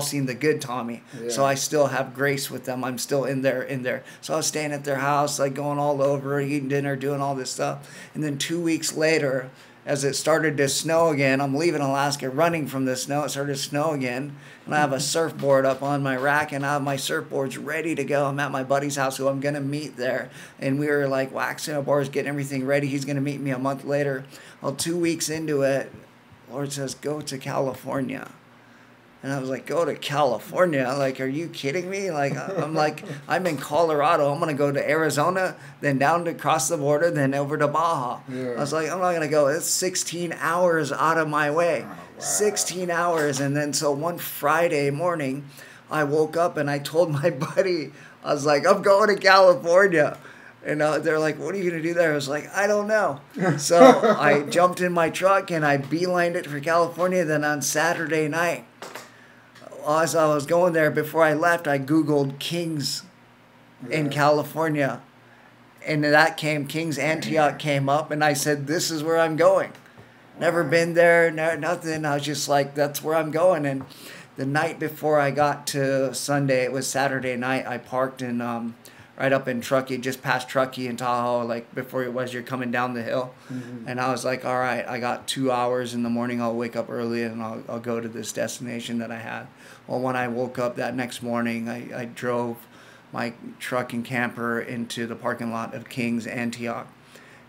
seeing the good Tommy. Yeah. So I still have grace with them. I'm still in there. So I was staying at their house, like going all over, eating dinner, doing all this stuff. And then 2 weeks later, as it started to snow again, I'm leaving Alaska, running from the snow. It started to snow again. And I have a surfboard up on my rack, and I have my surfboards ready to go. I'm at my buddy's house, who I'm going to meet there. And we were like waxing our boards, getting everything ready. He's going to meet me a month later. Well, 2 weeks into it, Lord says, go to California. And I was like, go to California? Like, are you kidding me? Like, I'm in Colorado. I'm going to go to Arizona, then down to across the border, then over to Baja. Yeah. I was like, I'm not going to go. It's 16 hours out of my way. Oh, wow. 16 hours. And then so one Friday morning, I woke up and I told my buddy, I was like, I'm going to California. And they're like, what are you going to do there? I was like, I don't know. So I jumped in my truck and I beelined it for California. Then on Saturday night, as I was going there, before I left, I Googled Kings in California. And Kings Antioch came up, and I said, this is where I'm going. Never been there, nothing. I was just like, that's where I'm going. And the night before I got to Sunday, it was Saturday night, I parked in right up in Truckee, just past Truckee in Tahoe, like before you're coming down the hill. Mm-hmm. And I was like, all right, I got 2 hours in the morning. I'll wake up early and I'll go to this destination that I had. Well, when I woke up that next morning, I drove my truck and camper into the parking lot of Kings Antioch.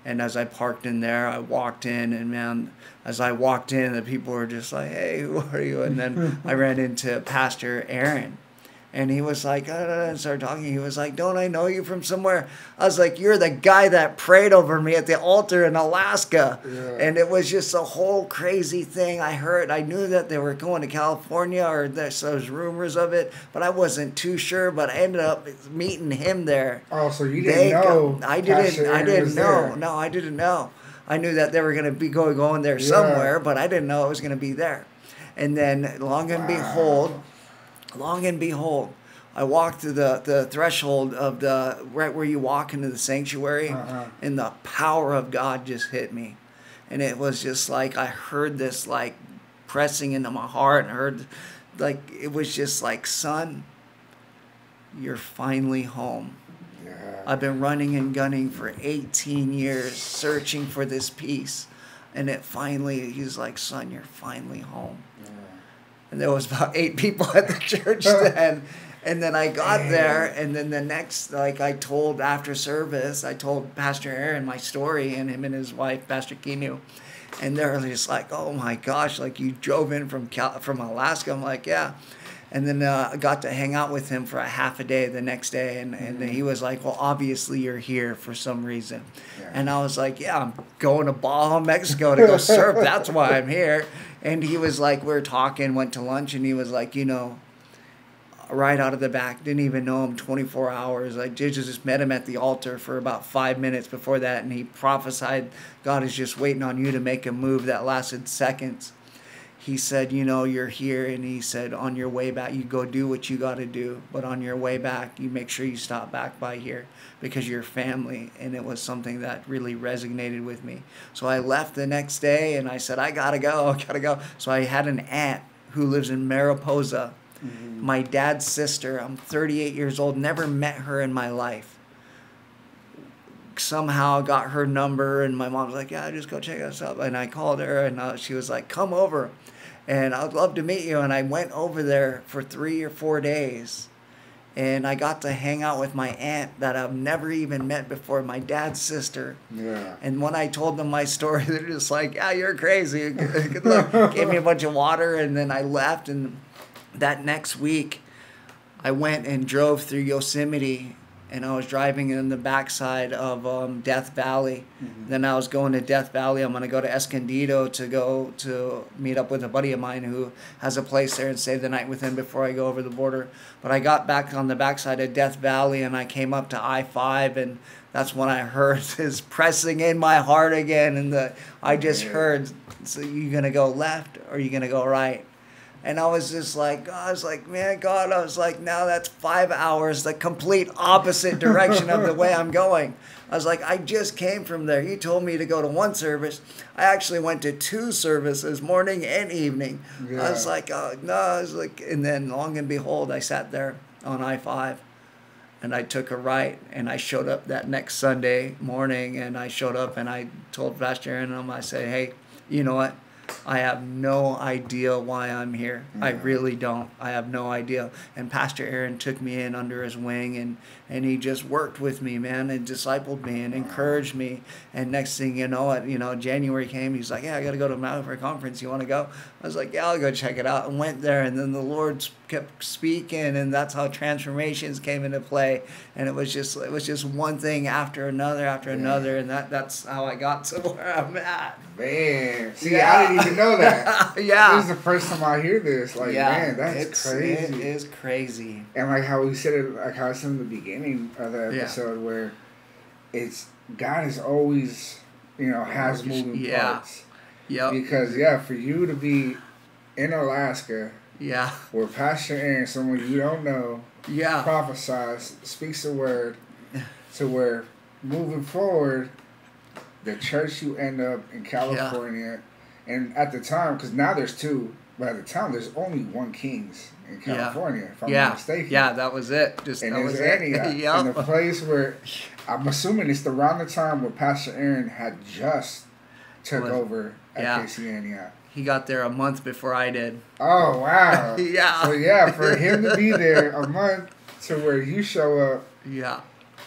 And as I parked in there, I walked in, and man, as I walked in, the people were just like, hey, who are you? And then I ran into Pastor Aaron. And he was like, and started talking. He was like, don't I know you from somewhere? I was like, you're the guy that prayed over me at the altar in Alaska. Yeah. And it was just a whole crazy thing. I knew that they were going to California, or there's rumors of it, but I wasn't too sure. But I ended up meeting him there. Oh, so you didn't know? I didn't know. There. No, I didn't know. I knew that they were going to be going there somewhere, but I didn't know it was going to be there. And then, long and behold, I walked to the threshold of right where you walk into the sanctuary, and the power of God just hit me. And it was just like I heard this like pressing into my heart, and heard like it was just like, son, you're finally home. Yeah. I've been running and gunning for 18 years searching for this peace. And it finally, he's like, son, you're finally home. Yeah. And there was about 8 people at the church then. And then I got there, and then the next, like after service, I told Pastor Aaron my story, and him and his wife, Pastor Kinu. And they're just like, oh my gosh, like you drove in from Alaska. I'm like, yeah. And then I got to hang out with him for a half a day the next day. And he was like, well, obviously you're here for some reason. Yeah. And I was like, yeah, I'm going to Baja, Mexico to go surf. That's why I'm here. And he was like, we were talking, went to lunch, and he was like, right out of the back, didn't even know him 24 hours. I just met him at the altar for about 5 minutes before that, and he prophesied, God is just waiting on you to make a move that lasted seconds. He said, you're here, and he said, on your way back, you go do what you got to do, but on your way back, you make sure you stop back by here because you're family. And it was something that really resonated with me. So I left the next day, and I said, I got to go. So I had an aunt who lives in Mariposa. Mm-hmm. My dad's sister. I'm 38 years old, never met her in my life. Somehow got her number, and my mom's like, yeah, just go check us out. And I called her, and she was like, come over, and I'd love to meet you. And I went over there for 3 or 4 days, and I got to hang out with my aunt that I've never even met before, my dad's sister. Yeah. And when I told them my story, they're just like, yeah, you're crazy. Gave me a bunch of water, and then I left. And that next week, I went and drove through Yosemite, and I was driving in the backside of Death Valley. Mm-hmm. Then I was going to Death Valley. I'm going to go to Escondido to go to meet up with a buddy of mine who has a place there and stay the night with him before I go over the border. But I got back on the backside of Death Valley, and I came up to I-5, and that's when I heard this pressing in my heart again. And I just heard, so you going to go left or are you going to go right? And I was just like, man, God, I was like, now that's 5 hours, the complete opposite direction of the way I'm going. I was like, I just came from there. You told me to go to 1 service. I actually went to 2 services, morning and evening. Yeah. I was like, oh, no. I was like, and then long and behold, I sat there on I-5, and I took a right, and I showed up that next Sunday morning, and I showed up, and I told Pastor Aaron, I said, hey, you know what? I have no idea why I'm here. Yeah. I really don't. I have no idea. And Pastor Aaron took me in under his wing, and he just worked with me, man, and discipled me and encouraged me. And next thing you know, January came. He's like, yeah, I got to go to a Mountain for a conference. You want to go? I was like, yeah, I'll go check it out. And went there, and then the Lord kept speaking, and that's how transformations came into play. And it was just one thing after another, and that's how I got to where I'm at. Man, see, yeah. I didn't even know that. Yeah, this is the first time I hear this. Like, yeah, man, that's crazy. It is crazy. And like how we said it, like how I said in the beginning of the episode, where it's God is always, has moving parts. Yeah. Because for you to be in Alaska, where Pastor Aaron, someone you don't know, prophesies, speaks a word, to where moving forward, the church you end up in California, and at the time, because now there's 2, but at the time there's only 1 King's in California, if I'm not mistaken. Yeah, that was it. And it was Antioch, and the place where, I'm assuming it's around the time where Pastor Aaron had just took over at KC Antioch. He got there a month before I did. Oh, wow. So, for him to be there a month to where you show up,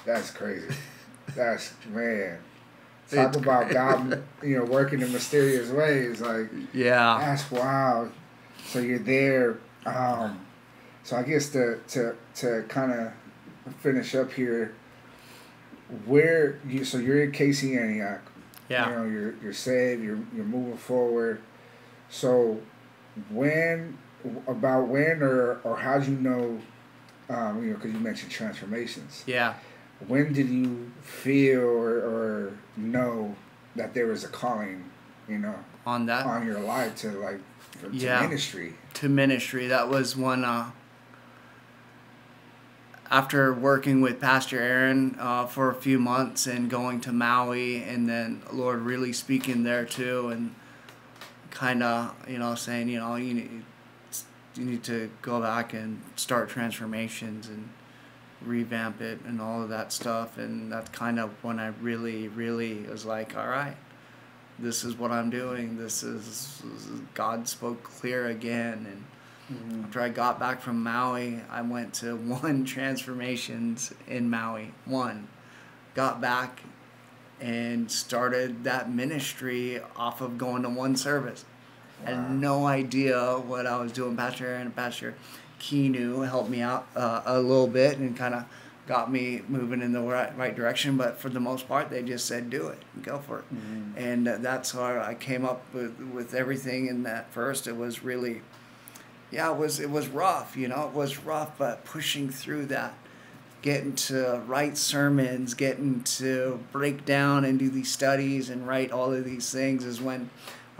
that's crazy. That's, man. Talk about God, working in mysterious ways. Like, that's wild. So you're there. So I guess to kind of finish up here, you're in KC Antioch. Yeah. You're saved. You're moving forward. So when or how'd you know? Because you mentioned transformations. Yeah. When did you feel or know that there was a calling, on your life to ministry? To ministry. That was when after working with Pastor Aaron for a few months and going to Maui, and then Lord really speaking there too, and kind of, saying, you need to go back and start transformations and revamp it and all of that stuff. And that's kind of when I really was like, all right, this is what I'm doing. This is God spoke clear again. And after I got back from Maui, I went to 1 transformations in Maui. 1. Got back and started that ministry off of going to 1 service. Wow. I had no idea what I was doing. Pastor Aaron and Pastor Kinu helped me out a little bit and kind of got me moving in the right direction. But for the most part, they just said, do it, go for it. And that's how I came up with everything. And at first, it was really, it was rough, it was rough, but pushing through that, getting to write sermons, getting to break down and do these studies and write all of these things is when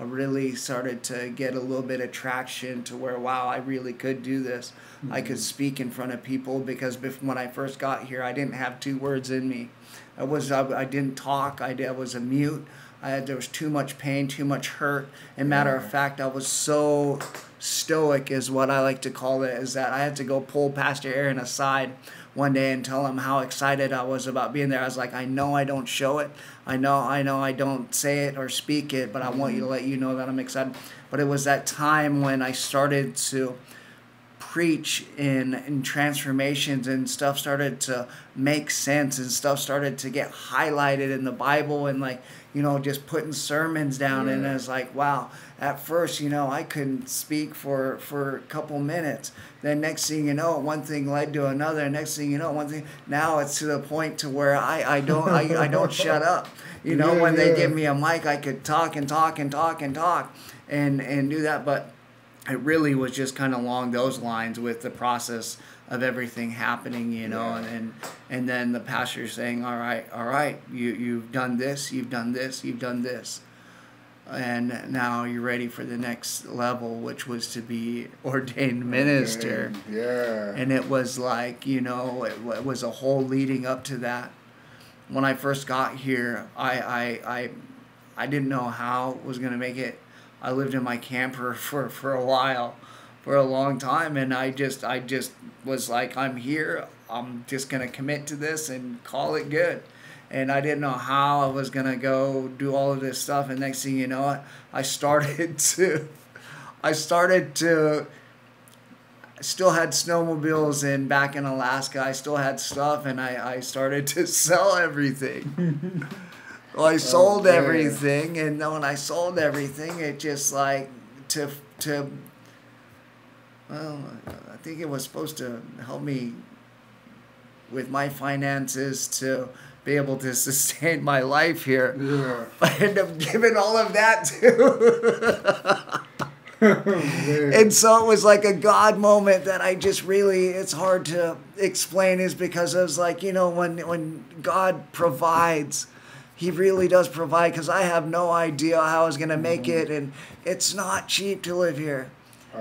I really started to get a little bit of traction to where, wow, I really could do this. I could speak in front of people, because when I first got here, I didn't have 2 words in me. I didn't talk. I was a mute. There was too much pain, too much hurt. And matter of fact, I was so stoic, is what I like to call it, is that I had to go pull Pastor Aaron aside one day and tell him how excited I was about being there. I was like, I know I don't show it. I know I don't say it or speak it, but I want you to let you know that I'm excited. But it was that time when I started to preach in transformations, and stuff started to make sense, and stuff started to get highlighted in the Bible, and just putting sermons down. And it's like, wow, at first, I couldn't speak for a couple minutes. Then next thing you know, one thing led to another. Next thing you know, one thing. Now it's to the point to where I don't shut up. When they give me a mic, I could talk and talk and talk and talk and do that. But it really was just kind of along those lines with the process of everything happening, and then the pastor saying, all right, you've done this, you've done this, you've done this. And now you're ready for the next level, which was to be ordained minister. Yeah. And it was like, it was a whole leading up to that. When I first got here, I didn't know how I was going to make it. I lived in my camper for a while, for a long time. And I just was like, I'm here. I'm just going to commit to this and call it good. And I didn't know how I was going to go do all of this stuff. And next thing you know, I still had snowmobiles back in Alaska. I still had stuff, and I started to sell everything. Well, I sold everything, and then when I sold everything, it just I think it was supposed to help me with my finances to be able to sustain my life here. Yeah. I ended up giving all of that to and so it was like a God moment that I just really, it's hard to explain, is because it was like, when God provides, He really does provide, because I have no idea how I was going to make it, and it's not cheap to live here.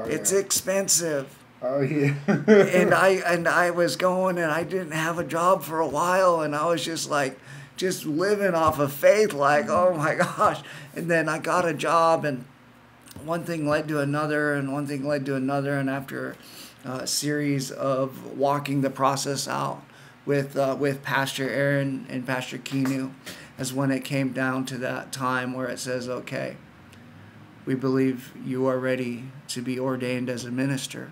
It's expensive. Oh yeah. and I was going, and I didn't have a job for a while, and I was just living off of faith, oh my gosh. And then I got a job, and one thing led to another, and one thing led to another, and after a series of walking the process out with Pastor Aaron and Pastor Kinu, is when it came down to that time where it says, okay, we believe you are ready to be ordained as a minister.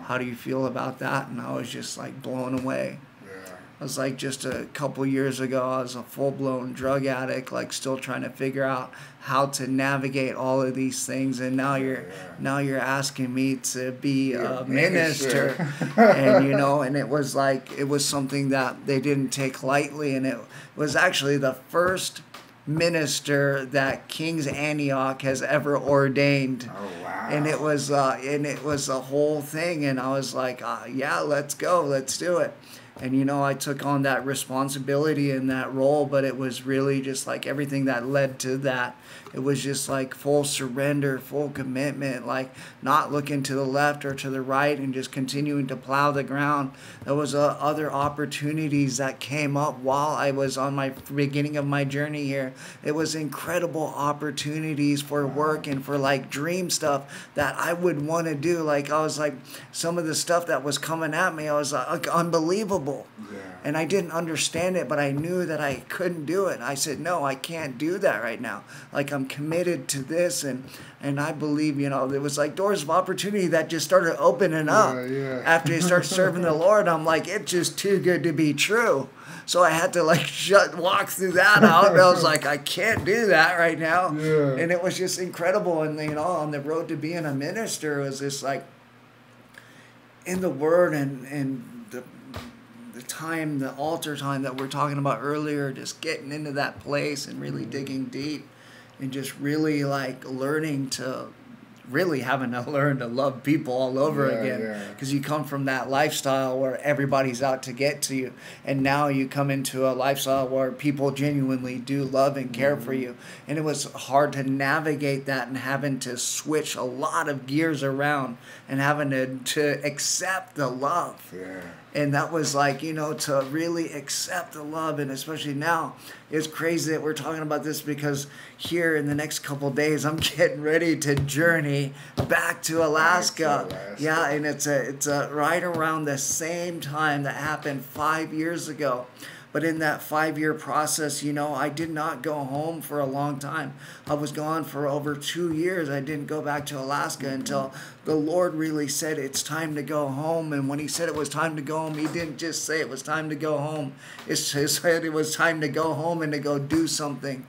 How do you feel about that? And I was just blown away. Yeah. I was just a couple years ago, I was a full-blown drug addict, still trying to figure out how to navigate all of these things. And now you're asking me to be a minister. And and it was something that they didn't take lightly, and it was actually the first minister that King's Antioch has ever ordained. Oh wow. And it was a whole thing, and I was like, yeah, let's go, let's do it. And, you know, I took on that responsibility and that role, but it was really just like everything that led to that. It was just like full surrender, full commitment, like not looking to the left or to the right and just continuing to plow the ground. There was other opportunities that came up while I was on my beginning of my journey here. It was incredible opportunities for work and for like dream stuff that I would want to do. Like I was like, some of the stuff that was coming at me, I was like unbelievable. Yeah. And I didn't understand it, but I knew that I couldn't do it. I said, no, I can't do that right now. Like I'm committed to this, and I believe, you know, there was like doors of opportunity that just started opening up after you start serving the Lord. I'm like, it's just too good to be true. So I had to like walk through that out. And I was like, I can't do that right now. Yeah. And it was just incredible. And, you know, on the road to being a minister, it was just like in the Word and the time, the altar time that we're talking about earlier, just getting into that place and really digging deep and just really like learning to really having to learn to love people all over again, because you come from that lifestyle where everybody's out to get to you, and now you come into a lifestyle where people genuinely do love and care for you. And it was hard to navigate that and having to switch a lot of gears around and having to accept the love. And that was like, you know, to really accept the love. And especially now, it's crazy that we're talking about this, because here in the next couple of days, I'm getting ready to journey back to Alaska. Yeah, and it's right around the same time that happened 5 years ago. But in that 5-year process, you know, I did not go home for a long time. I was gone for over 2 years. I didn't go back to Alaska until the Lord really said it's time to go home. And when he said it was time to go home, he didn't just say it was time to go home. He said it was time to go home and to go do something.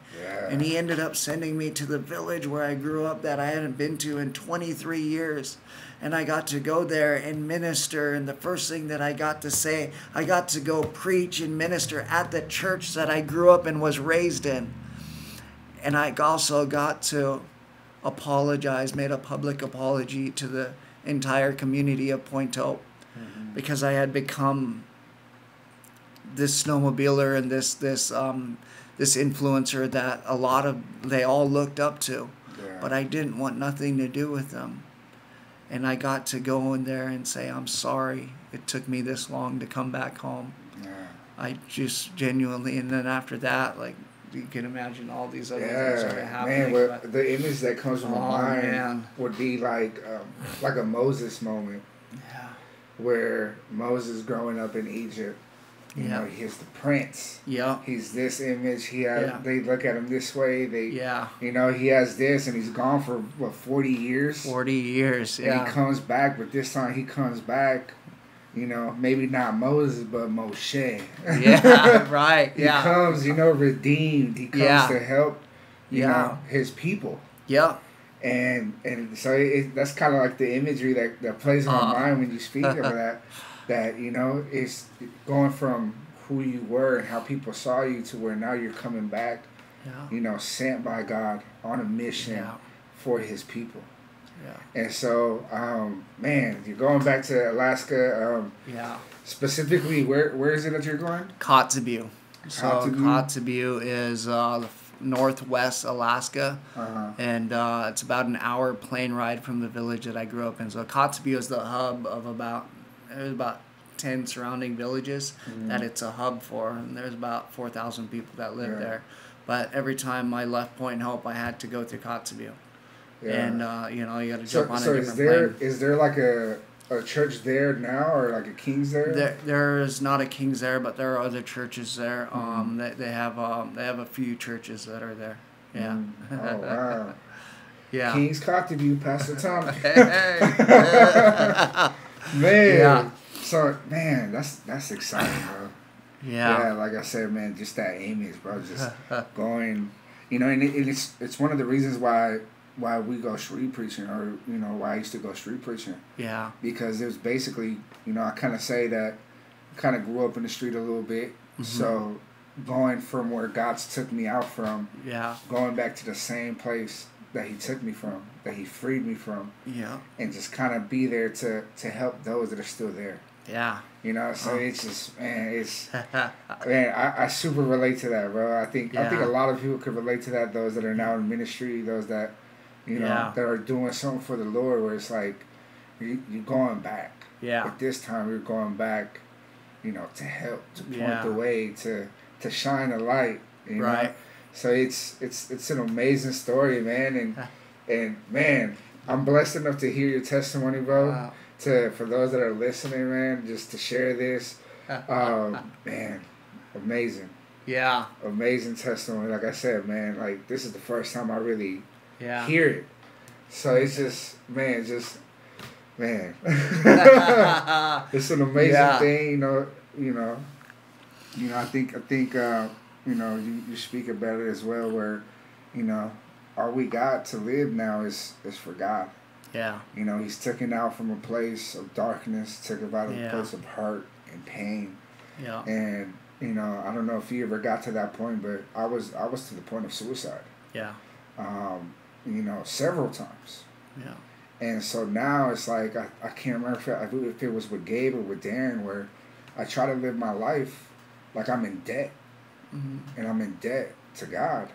And he ended up sending me to the village where I grew up that I hadn't been to in 23 years. And I got to go there and minister. And the first thing that I got to say, I got to go preach and minister at the church that I grew up and was raised in. And I also got to apologize, made a public apology to the entire community of Point Hope, because I had become this snowmobiler and this influencer that they all looked up to, but I didn't want nothing to do with them. And I got to go in there and say, I'm sorry it took me this long to come back home. I just genuinely, and then after that, like, you can imagine all these other things started happening. Man, the image that comes to my mind would be like a Moses moment. Where Moses growing up in Egypt, you know, he's the prince. He's this image. They look at him this way. You know, he has this, and he's gone for 40 years. 40 years. And he comes back, but this time he comes back. You know, maybe not Moses, but Moshe. Right. He comes, you know, redeemed. He comes to help, you know, his people. And so that's kind of like the imagery that plays in my mind when you speak of that. That, you know, it's going from who you were and how people saw you to where now you're coming back, you know, sent by God on a mission for his people. And so, man, you're going back to Alaska. Specifically, where is it that you're going? Kotzebue. So Kotzebue is northwest Alaska, and it's about an hour plane ride from the village that I grew up in. So Kotzebue is the hub of about 10 surrounding villages that it's a hub for, and there's about 4,000 people that live there. But every time I left Point Hope, I had to go through Kotzebue. And you know, you got to jump on a different plane. Is there like a church there now, or like a King's there? There is not a King's there, but there are other churches there. They have a few churches that are there. Oh wow. King's Kotzebue, Pastor Tommy. Man. So, man, that's exciting, bro. Like I said, man, just that image, bro, just going, you know, and it's one of the reasons why we go street preaching, or, you know, why I used to go street preaching. Because it was basically, you know, I kind of say that I kind of grew up in the street a little bit. So going from where God's took me out from, going back to the same place that he took me from, that he freed me from, and just kind of be there to help those that are still there. Yeah. You know, so it's just, man, it's, man, I super relate to that, bro. I think a lot of people could relate to that. Those that are now in ministry, those that, you know, that are doing something for the Lord, where it's like you're going back. Yeah. But this time you're going back, you know, to help, to point the way, to shine a light. You know? So it's an amazing story, man, and man, I'm blessed enough to hear your testimony, bro. Wow. For those that are listening, man, just to share this, man, amazing. Yeah. Amazing testimony. Like I said, man, like this is the first time I really hear it. So it's just, man, it's an amazing thing, you know. I think, you know, you speak about it as well, where, you know, all we got to live now is for God. Yeah. You know, he's taken out from a place of darkness, took it out of a place of hurt and pain. Yeah. And, you know, I don't know if you ever got to that point, but I was to the point of suicide. Yeah. You know, several times. Yeah. And so now it's like, I can't remember if it was with Gabe or with Darren, where I try to live my life like I'm in debt. Mm-hmm. And I'm in debt to God.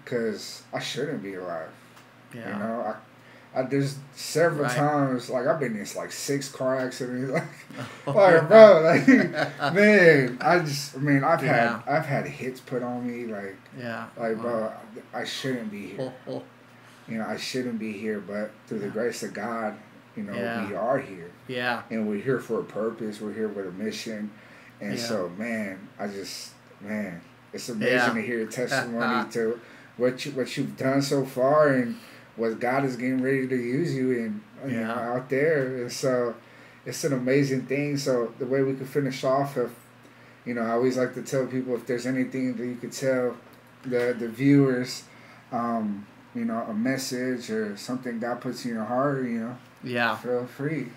Because I shouldn't be alive. Yeah. You know, there's several times, like, I've been in like 6 car accidents, like bro, like, man, I've had hits put on me, like, bro, I shouldn't be here. You know, I shouldn't be here, but through the grace of God, you know, we are here. Yeah. And we're here for a purpose. We're here with a mission. And so, man, it's amazing to hear your testimony to what you've done so far and what God is getting ready to use you in, you know, out there. And so it's an amazing thing. So the way we could finish off, you know, I always like to tell people, if there's anything that you could tell the viewers, you know, a message or something God puts in your heart, you know, feel free.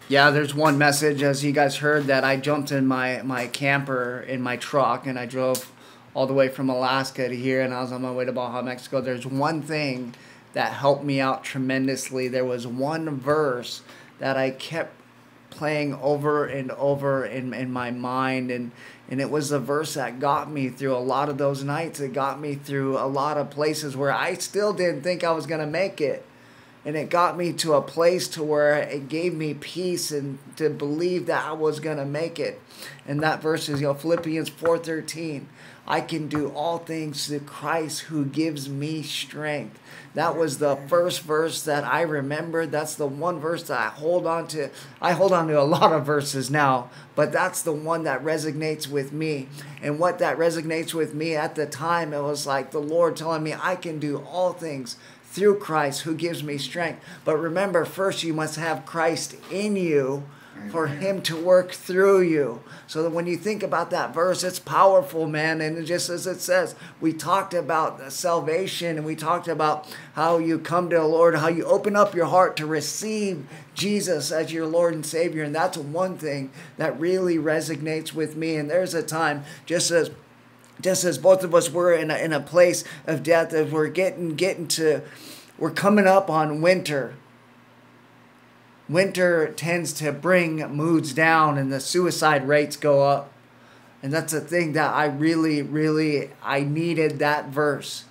Yeah, there's one message, as you guys heard, that I jumped in my camper in my truck and I drove all the way from Alaska to here, and I was on my way to Baja, Mexico. There's one thing that helped me out tremendously. There was one verse that I kept playing over and over in my mind, and it was a verse that got me through a lot of those nights. It got me through a lot of places where I still didn't think I was going to make it. And it got me to a place to where it gave me peace and to believe that I was going to make it. And that verse is, you know, Philippians 4:13. I can do all things through Christ who gives me strength. That was the first verse that I remembered. That's the one verse that I hold on to. I hold on to a lot of verses now, but that's the one that resonates with me. And what that resonates with me at the time, it was like the Lord telling me I can do all things through Christ who gives me strength. But remember, first you must have Christ in you for him to work through you. So that when you think about that verse, it's powerful, man. And just as it says, we talked about salvation, and we talked about how you come to the Lord, how you open up your heart to receive Jesus as your Lord and Savior. And that's one thing that really resonates with me. And there's a time, just as both of us were in a place of death, as we're we're coming up on winter. Winter tends to bring moods down and the suicide rates go up. And that's a thing that I really needed that verse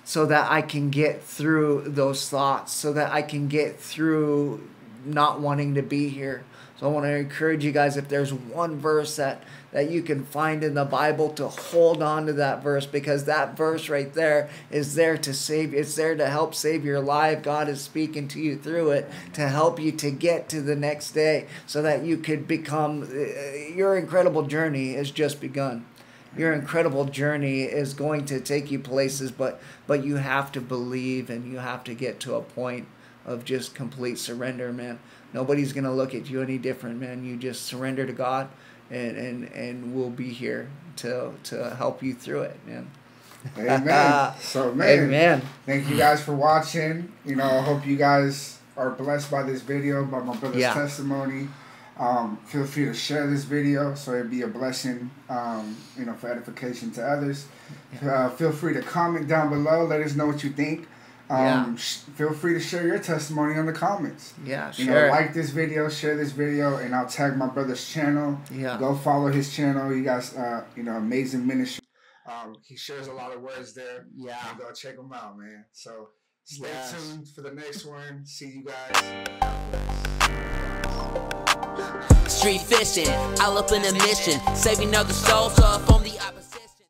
so that I can get through those thoughts, so that I can get through not wanting to be here. So I want to encourage you guys, if there's one verse that you can find in the Bible, to hold on to that verse, because that verse right there is there to save. It's there to help save your life. God is speaking to you through it to help you to get to the next day, so that you could become, your incredible journey has just begun. Your incredible journey is going to take you places, but you have to believe, and you have to get to a point of just complete surrender, man. Nobody's going to look at you any different, man. You just surrender to God, and we'll be here to help you through it, man. Amen. So, man, amen. Thank you guys for watching. You know, I hope you guys are blessed by this video, by my brother's testimony. Feel free to share this video so it'd be a blessing, you know, for edification to others. Feel free to comment down below. Let us know what you think. Feel free to share your testimony in the comments. Yeah, you know, like this video, share this video, and I'll tag my brother's channel. Yeah. Go follow his channel. He got, you know, amazing ministry. He shares a lot of words there. Yeah. Go check him out, man. So stay tuned for the next one. See you guys. Street fishing, all up in a mission, saving other souls up on the